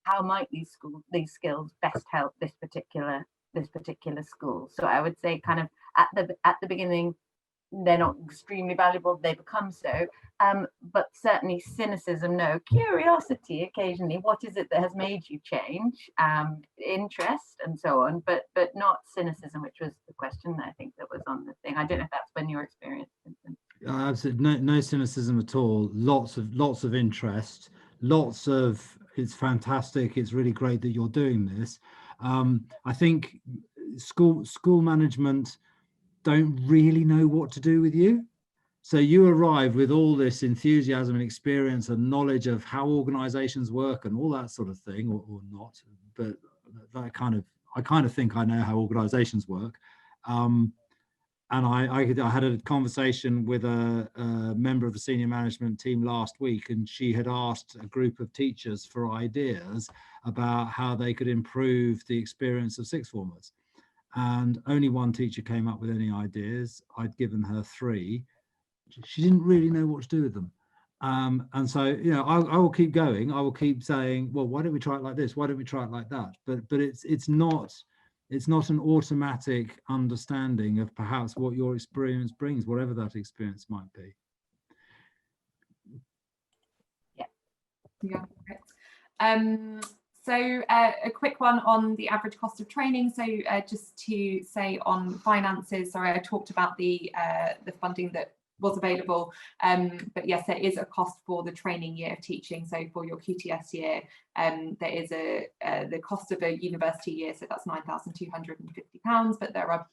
how might these skills best help this particular school. So I would say kind of at the beginning, they're not extremely valuable, they become so, but certainly cynicism, no. Curiosity occasionally, what is it that has made you change, interest and so on, but not cynicism, which was the question I think that was on the thing. I don't know if that's been your experience, Vincent. Absolutely, no cynicism at all. Lots of interest, lots of, it's fantastic, it's really great that you're doing this. I think school management don't really know what to do with you. So you arrive with all this enthusiasm and experience and knowledge of how organizations work and all that sort of thing, or not, but I kind of think I know how organizations work. And I had a conversation with a member of the senior management team last week, and she had asked a group of teachers for ideas about how they could improve the experience of sixth formers. And only one teacher came up with any ideas. I'd given her 3. She didn't really know what to do with them. And so, you know, I will keep going. I will keep saying, well, why don't we try it like this? Why don't we try it like that? But it's not an automatic understanding of perhaps what your experience brings, whatever that experience might be. Yeah. So a quick one on the average cost of training. So just to say on finances, sorry, I talked about the funding that was available, but yes, there is a cost for the training year of teaching. So for your QTS year, there is the cost of a university year, so that's £9,250, but there are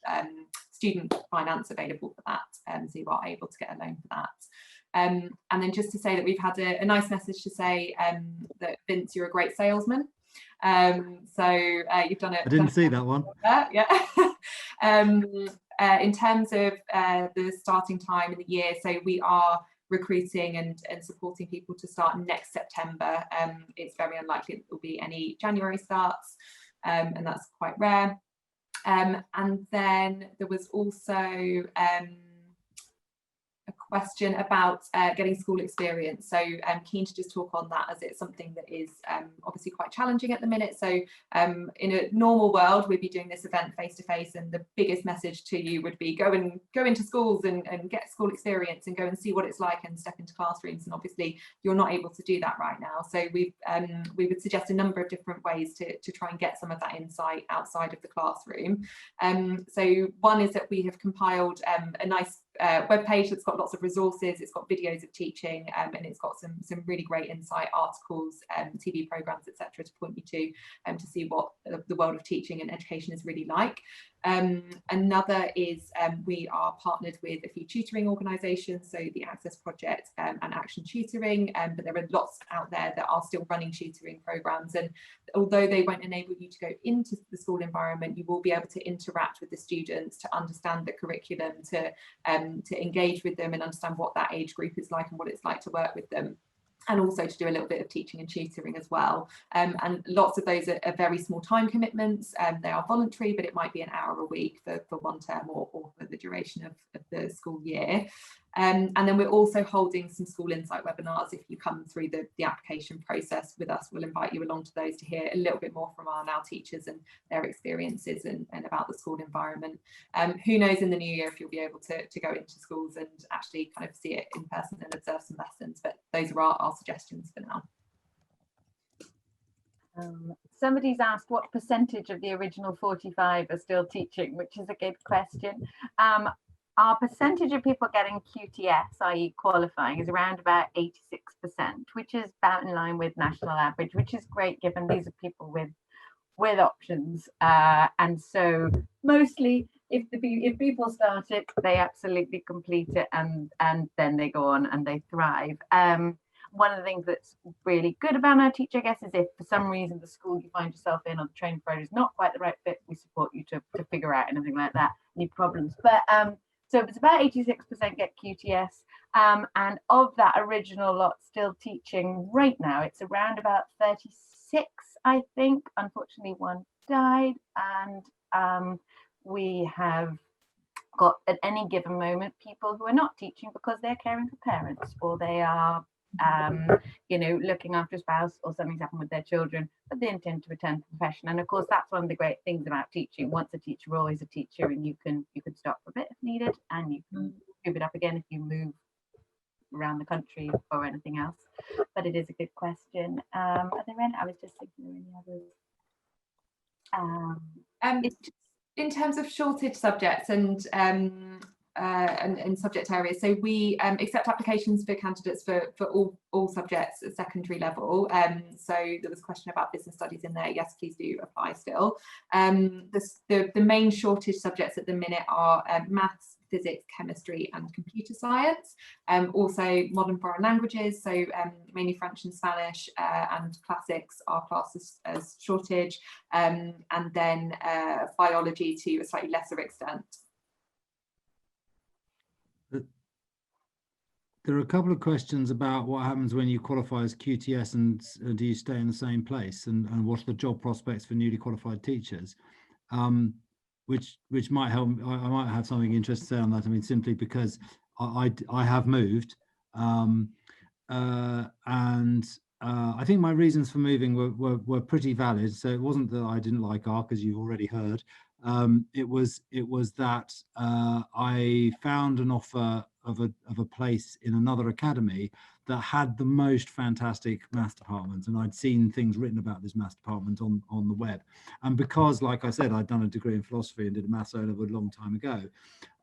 student finance available for that, so you are able to get a loan for that. And then just to say that we've had a nice message to say that Vince, you're a great salesman. So you've done it. I didn't see that one. Yeah. In terms of the starting time in the year, so we are recruiting and supporting people to start next September. It's very unlikely that there will be any January starts, and that's quite rare. And then there was also a question about getting school experience. So I'm keen to just talk on that, as it's something that is obviously quite challenging at the minute. So in a normal world, we'd be doing this event face to face, and the biggest message to you would be go into schools and get school experience and go and see what it's like and step into classrooms. And obviously you're not able to do that right now. So we would suggest a number of different ways to try and get some of that insight outside of the classroom. So one is that we have compiled a nice web page that's got lots of resources. It's got videos of teaching, and it's got some really great insight articles, TV programs, etc., to point you to see what the world of teaching and education is really like. Another is we are partnered with a few tutoring organisations, so the Access Project and Action Tutoring, but there are lots out there that are still running tutoring programmes, and although they won't enable you to go into the school environment, you will be able to interact with the students, to understand the curriculum, to engage with them and understand what that age group is like and what it's like to work with them. And also to do a little bit of teaching and tutoring as well. And lots of those are very small time commitments. They are voluntary, but it might be an hour a week for one term or for the duration of the school year. And then we're also holding some school insight webinars. If you come through the application process with us, we'll invite you along to those to hear a little bit more from our now teachers and their experiences and about the school environment. Who knows in the new year if you'll be able to go into schools and actually kind of see it in person and observe some lessons, but those are our suggestions for now. Somebody's asked what percentage of the original 45 are still teaching, which is a good question. Our percentage of people getting QTS, i.e. qualifying, is around about 86%, which is about in line with national average, which is great given these are people with options. And so mostly if people start it, they absolutely complete it and then they go on and they thrive. One of the things that's really good about our teacher, I guess, is if for some reason the school you find yourself in or the training provider is not quite the right fit, we support you to figure out anything like that, any problems. But so it's about 86% get QTS, and of that original lot still teaching right now, it's around about 36, I think. Unfortunately, one died, and we have got at any given moment people who are not teaching because they're caring for parents, or they are you know, looking after a spouse, or something's happened with their children, but they intend to return to the profession. And of course, that's one of the great things about teaching. Once a teacher, always a teacher, and you can stop for a bit if needed, and you can move it up again if you move around the country or anything else. But it is a good question. Are there any? I was just thinking, are there any others? In terms of shortage subjects and subject areas, so we accept applications for candidates for all subjects at secondary level. So there was a question about business studies in there. Yes, please do apply still. The main shortage subjects at the minute are maths, physics, chemistry and computer science. Also modern foreign languages, so mainly French and Spanish, and classics are classed as shortage, and then biology to a slightly lesser extent. There are a couple of questions about what happens when you qualify as QTS, and do you stay in the same place, and what's the job prospects for newly qualified teachers, which might help. I might have something interesting to say on that. I mean, simply because I have moved, and I think my reasons for moving were pretty valid. So it wasn't that I didn't like ARC, as you've already heard. It was that I found an offer of a place in another academy that had the most fantastic maths department, and I'd seen things written about this maths department on the web. And because, like I said, I'd done a degree in philosophy and did a maths O-level a long time ago,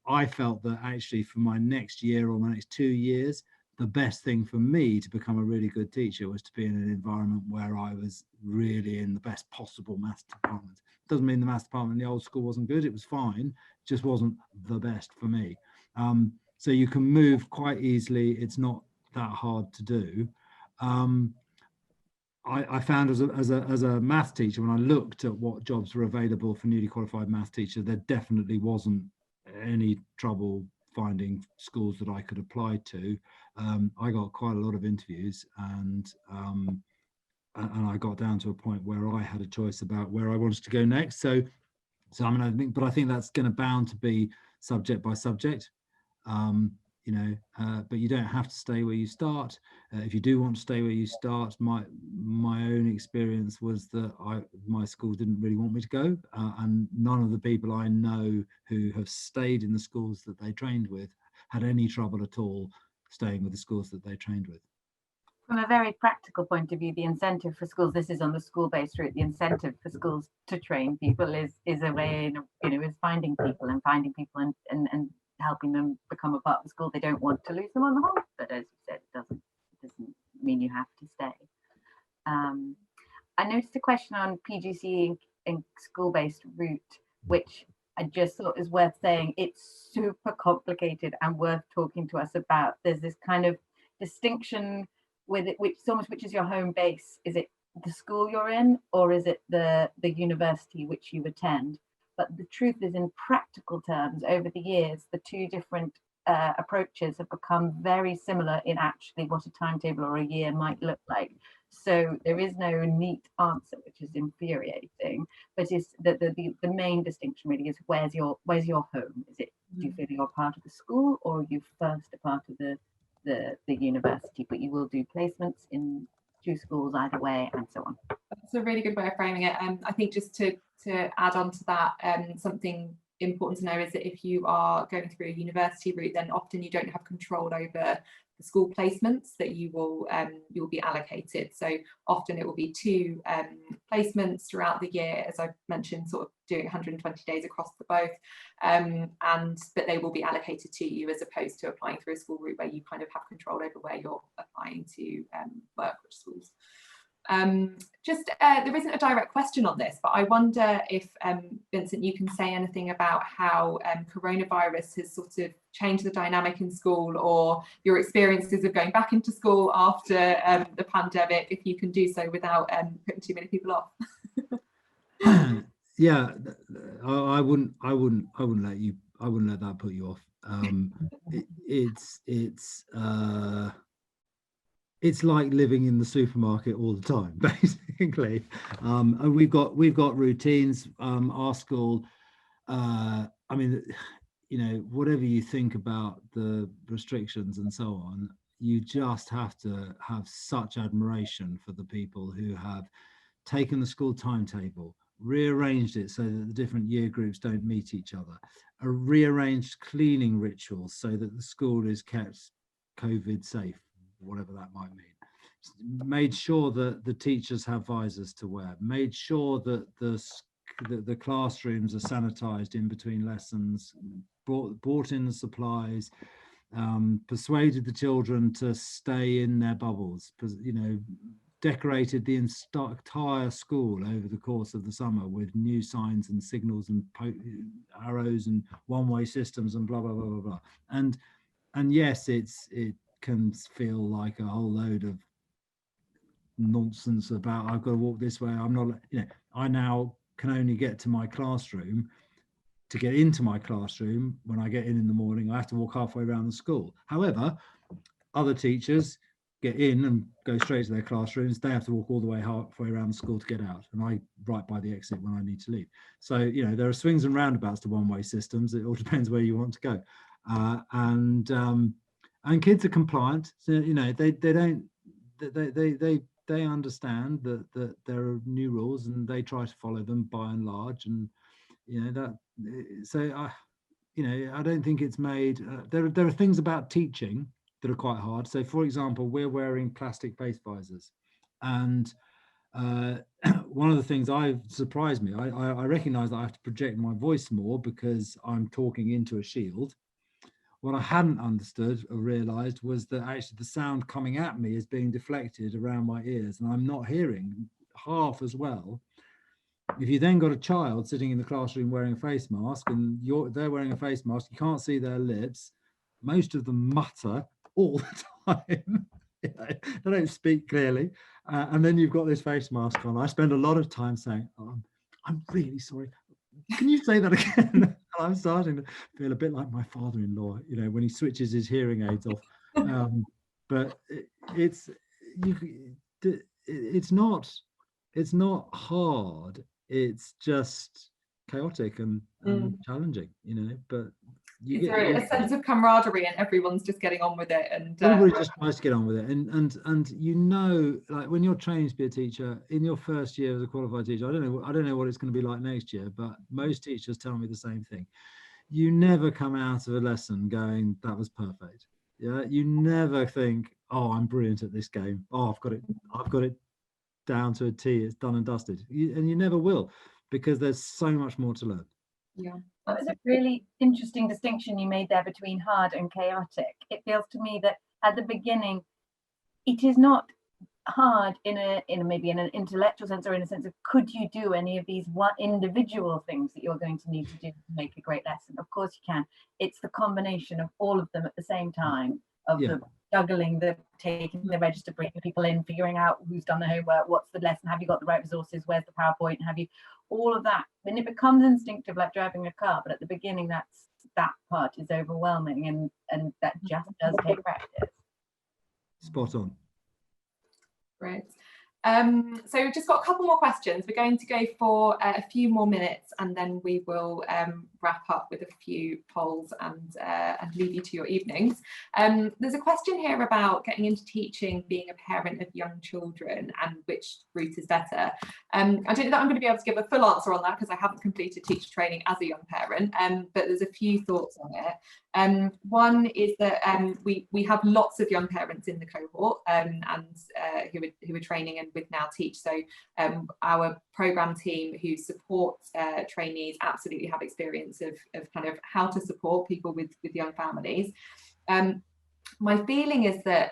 I felt that actually for my next year or my next 2 years, the best thing for me to become a really good teacher was to be in an environment where I was really in the best possible maths department. Doesn't mean the maths department in the old school wasn't good. It was fine. It just wasn't the best for me. So you can move quite easily. It's not that hard to do. I found as a maths teacher, when I looked at what jobs were available for newly qualified maths teachers, there definitely wasn't any trouble finding schools that I could apply to. I got quite a lot of interviews, and I got down to a point where I had a choice about where I wanted to go next. So I mean, I think that's going to bound to be subject by subject. You know, but you don't have to stay where you start. If you do want to stay where you start, my own experience was that my school didn't really want me to go, and none of the people I know who have stayed in the schools that they trained with had any trouble at all staying with the schools that they trained with. From a very practical point of view, the incentive for schools, this is on the school-based route, the incentive for schools to train people is a way, you know, is finding people and helping them become a part of the school. They don't want to lose them on the whole, but as you said, it doesn't mean you have to stay. I noticed a question on PGCE and school-based route, which I just thought is worth saying. It's super complicated and worth talking to us about. There's this kind of distinction with it, which is your home base. Is it the school you're in, or is it the university which you attend? But the truth is, in practical terms, over the years, the two different approaches have become very similar in actually what a timetable or a year might look like. So there is no neat answer, which is infuriating. But is the main distinction really is where's your home? Is it, do you feel you're part of the school, or are you first a part of the university? But you will do placements in 2 schools either way, and so on. That's a really good way of framing it. I think just to add on to that, something important to know is that if you are going through a university route, then often you don't have control over the school placements that you will be allocated. So often it will be 2 placements throughout the year, as I've mentioned, sort of doing 120 days across the both, but they will be allocated to you, as opposed to applying through a school route where you kind of have control over where you're applying to work, which schools. There isn't a direct question on this, but I wonder if, Vincent, you can say anything about how coronavirus has sort of changed the dynamic in school, or your experiences of going back into school after the pandemic, if you can do so without putting too many people off. Yeah, I wouldn't let that put you off. it's like living in the supermarket all the time, basically. And we've got routines. Our school, I mean, you know, whatever you think about the restrictions and so on, you just have to have such admiration for the people who have taken the school timetable, rearranged it so that the different year groups don't meet each other, rearranged cleaning rituals so that the school is kept COVID safe, whatever that might mean, made sure that the teachers have visors to wear, made sure that the classrooms are sanitized in between lessons, brought in the supplies, persuaded the children to stay in their bubbles, you know, decorated the entire school over the course of the summer with new signs and signals and arrows and one-way systems and blah blah blah blah blah. And yes, it can feel like a whole load of nonsense about I've got to walk this way. I'm not, you know, I now can only get to my classroom. To get into my classroom, when I get in the morning, I have to walk halfway around the school. However, other teachers get in and go straight to their classrooms. They have to walk all the way halfway around the school to get out, and I right by the exit when I need to leave. So, you know, there are swings and roundabouts to one-way systems. It all depends where you want to go, and kids are compliant. So, you know, they understand that there are new rules and they try to follow them by and large, and you know that. So I don't think it's made. There are things about teaching that are quite hard. So, for example, we're wearing plastic face visors, and one of the things surprised me. I recognise that I have to project my voice more because I'm talking into a shield. What I hadn't understood or realised was that actually the sound coming at me is being deflected around my ears, and I'm not hearing half as well. If you then got a child sitting in the classroom wearing a face mask and they're wearing a face mask, you can't see their lips. Most of them mutter all the time. They don't speak clearly. And then you've got this face mask on. I spend a lot of time saying, oh, I'm really sorry. Can you say that again? And I'm starting to feel a bit like my father-in-law, you know, when he switches his hearing aids off. But it's not hard. It's just chaotic and challenging, you know, but you get a sense of camaraderie and everyone's just getting on with it, and everybody just tries to get on with it. And you know, like when you're training to be a teacher in your first year as a qualified teacher, I don't know what it's going to be like next year, but most teachers tell me the same thing. You never come out of a lesson going, that was perfect. Yeah, you never think, oh, I'm brilliant at this game. Oh, I've got it down to a T, it's done and dusted. And you never will, because there's so much more to learn. Yeah, that was a really interesting distinction you made there between hard and chaotic. It feels to me that at the beginning, it is not hard in maybe in an intellectual sense, or in a sense of could you do any of these individual things that you're going to need to do to make a great lesson. Of course you can. It's the combination of all of them at the same time, of the juggling, the taking the register, bringing people in, figuring out who's done the homework, what's the lesson, have you got the right resources, where's the PowerPoint, have you, all of that. And it becomes instinctive like driving a car, but at the beginning that part is overwhelming, and that just does take practice. Spot on. Great. So we've just got a couple more questions. We're going to go for a few more minutes, and then we will wrap up with a few polls and leave you to your evenings. There's a question here about getting into teaching, being a parent of young children, and which route is better. I don't know that I'm going to be able to give a full answer on that because I haven't completed teacher training as a young parent, but there's a few thoughts on it. One is that we have lots of young parents in the cohort and who are training and with Now Teach. So our programme team who support trainees absolutely have experience of kind of how to support people with young families. My feeling is that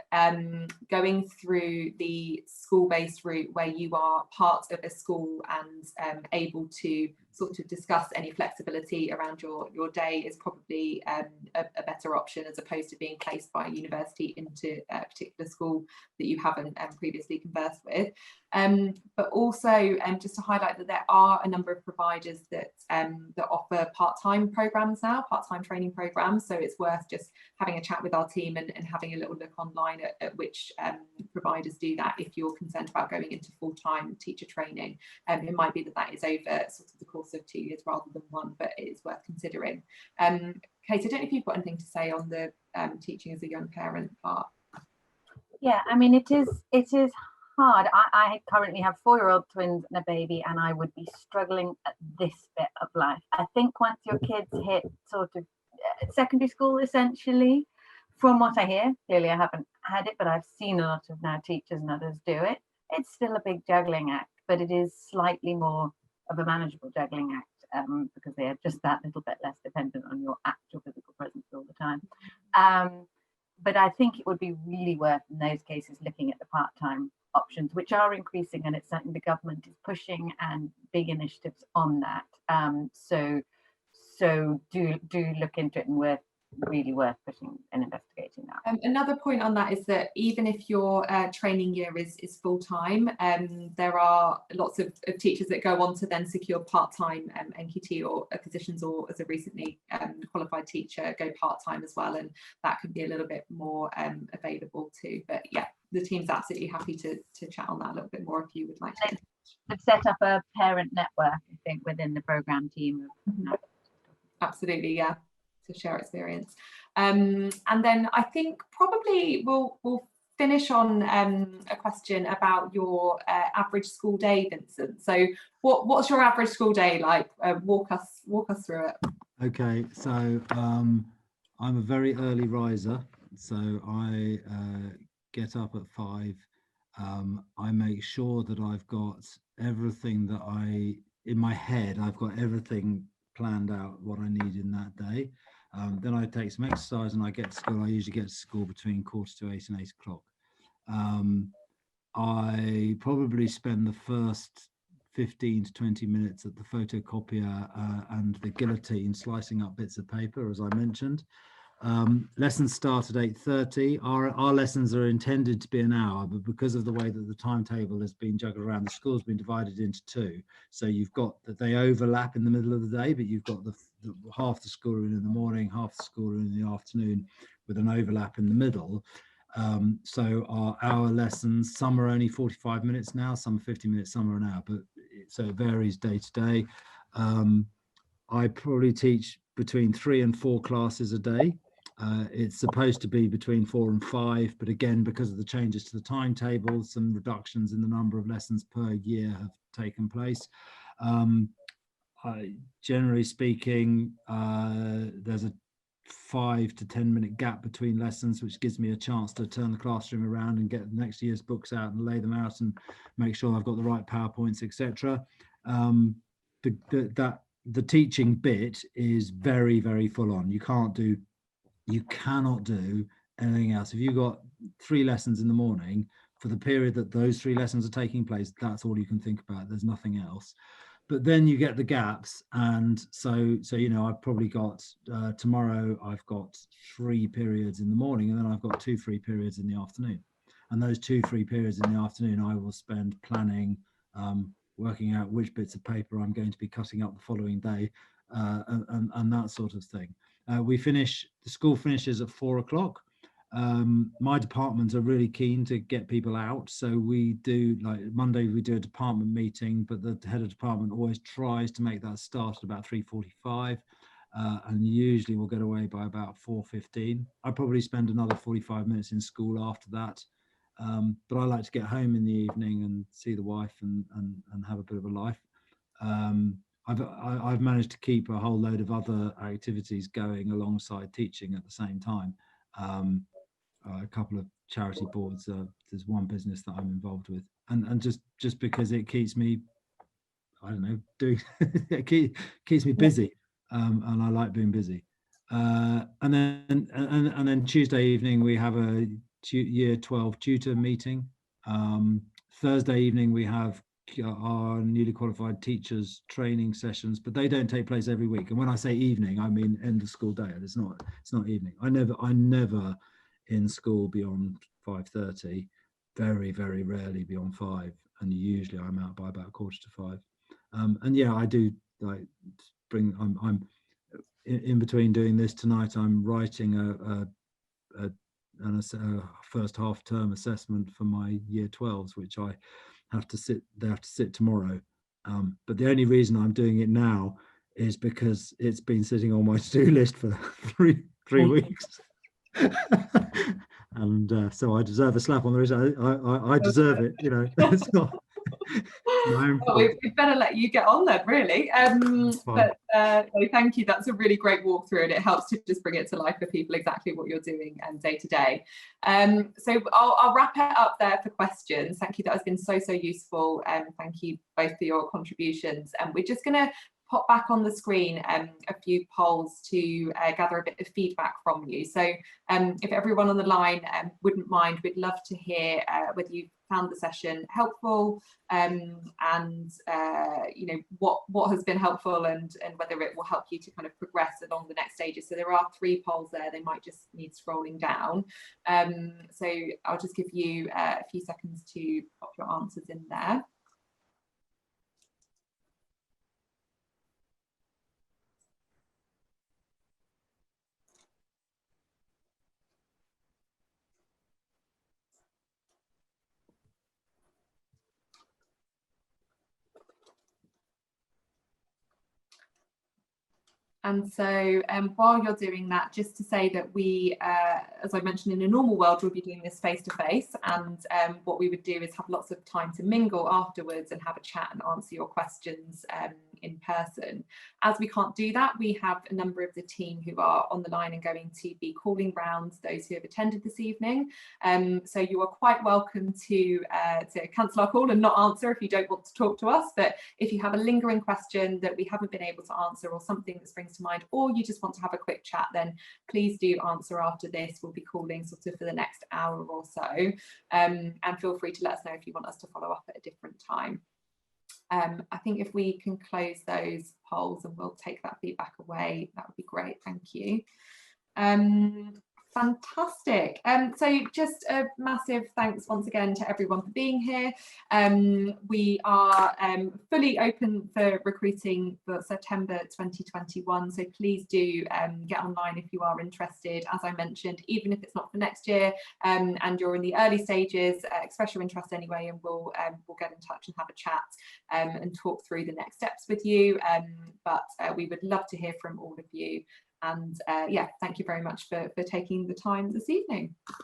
going through the school-based route where you are part of a school and able to sort of discuss any flexibility around your day is probably a better option, as opposed to being placed by a university into a particular school that you haven't previously conversed with. But also just to highlight that there are a number of providers that offer part-time programs now, part-time training programs. So it's worth just having a chat with our team and having a little look online at which providers do that if you're concerned about going into full-time teacher training. It might be that is over sort of the course of 2 years rather than one, but it is worth considering. Kate, I don't know if you've got anything to say on the teaching as a young parent part. Yeah, I mean, it is hard. I currently have 4-year-old twins and a baby, and I would be struggling at this bit of life. I think once your kids hit sort of secondary school, essentially, from what I hear, clearly I haven't had it, but I've seen a lot of now teachers and others do it. It's still a big juggling act, but it is slightly more of a manageable juggling act because they are just that little bit less dependent on your actual physical presence all the time. But I think it would be really worth, in those cases, looking at the part-time options, which are increasing, and it's something the government is pushing, and big initiatives on that. So do look into it, and really worth pushing and investigating that. Another point on that is that even if your training year is full-time, there are lots of teachers that go on to then secure part-time NQT or positions, or as a recently qualified teacher go part-time as well, and that can be a little bit more available too. But yeah, the team's absolutely happy to chat on that a little bit more if you would like to. They've set up a parent network, I think, within the programme team. Absolutely, yeah, to share experience. And then I think probably we'll finish on a question about your average school day, Vincent. So what's your average school day like? Walk us through it. Okay, so I'm a very early riser, so I get up at 5. I make sure that I've got everything that in my head, I've got everything planned out what I need in that day. Then I take some exercise and I get to school. I usually get to school between 7:45 and 8 o'clock. I probably spend the first 15 to 20 minutes at the photocopier and the guillotine slicing up bits of paper, as I mentioned. Lessons start at 8:30. Our lessons are intended to be an hour, but because of the way that the timetable has been juggled around, the school's been divided into 2. So you've got that they overlap in the middle of the day, but you've got the half the school in the morning, half the school in the afternoon, with an overlap in the middle. So our lessons, some are only 45 minutes now, some are 50 minutes, some are an hour, but so it varies day to day. I probably teach between 3 and 4 classes a day. It's supposed to be between 4 and 5, but again, because of the changes to the timetable, some reductions in the number of lessons per year have taken place. Generally speaking, there's a 5 to 10 minute gap between lessons, which gives me a chance to turn the classroom around and get next year's books out and lay them out and make sure I've got the right PowerPoints, etc. The teaching bit is very, very full on. You cannot do anything else. If you've got 3 lessons in the morning, for the period that those 3 lessons are taking place, that's all you can think about. There's nothing else. But then you get the gaps, and so you know, I've probably got tomorrow I've got 3 periods in the morning, and then I've got 2 free periods in the afternoon. And those 2 free periods in the afternoon, I will spend planning, working out which bits of paper I'm going to be cutting up the following day, and that sort of thing. The school finishes at 4 o'clock. My departments are really keen to get people out, so we do, like Monday we do a department meeting, but the head of department always tries to make that start at about 3:45, and usually we'll get away by about 4:15. I probably spend another 45 minutes in school after that, but I like to get home in the evening and see the wife and have a bit of a life. I've managed to keep a whole load of other activities going alongside teaching at the same time. A couple of charity boards. There's one business that I'm involved with, and just because it keeps me, I don't know, it keeps me busy, and I like being busy. And then Tuesday evening we have a year 12 tutor meeting. Thursday evening we have our newly qualified teachers training sessions, but they don't take place every week. And when I say evening, I mean end of school day. It's not evening. I never in school beyond 5:30, very, very rarely beyond 5, and usually I'm out by about 5:15. And yeah, I do like I'm in between doing this tonight. I'm writing a and a first half term assessment for my year 12s, which I have to sit. They have to sit tomorrow. But the only reason I'm doing it now is because it's been sitting on my to-do list for three weeks. And so I deserve a slap on the wrist. I deserve it, you know. It's not my own fault. We better let you get on then, really. But no, thank you. That's a really great walkthrough, and it helps to just bring it to life for people exactly what you're doing day to day. So I'll wrap it up there for questions. Thank you. That has been so useful. Thank you both for your contributions. And we're just going to pop back on the screen a few polls to gather a bit of feedback from you. So if everyone on the line wouldn't mind, we'd love to hear whether you found the session helpful, and you know, what has been helpful, and whether it will help you to kind of progress along the next stages. So there are 3 polls there. They might just need scrolling down. So I'll just give you a few seconds to pop your answers in there. And so while you're doing that, just to say that we, as I mentioned, in a normal world, we'll be doing this face-to-face, and what we would do is have lots of time to mingle afterwards and have a chat and answer your questions in person. As we can't do that, we have a number of the team who are on the line and going to be calling round those who have attended this evening. So you are quite welcome to cancel our call and not answer if you don't want to talk to us. But if you have a lingering question that we haven't been able to answer, or something that springs to mind, or you just want to have a quick chat, then please do answer after this. We'll be calling sort of for the next hour or so, and feel free to let us know if you want us to follow up at a different time. I think if we can close those polls and we'll take that feedback away, that would be great. Thank you. Fantastic. So just a massive thanks once again to everyone for being here. We are fully open for recruiting for September 2021, so please do get online if you are interested. As I mentioned, even if it's not for next year and you're in the early stages, express your interest anyway, and we'll get in touch and have a chat and talk through the next steps with you. But we would love to hear from all of you. And yeah, thank you very much for taking the time this evening.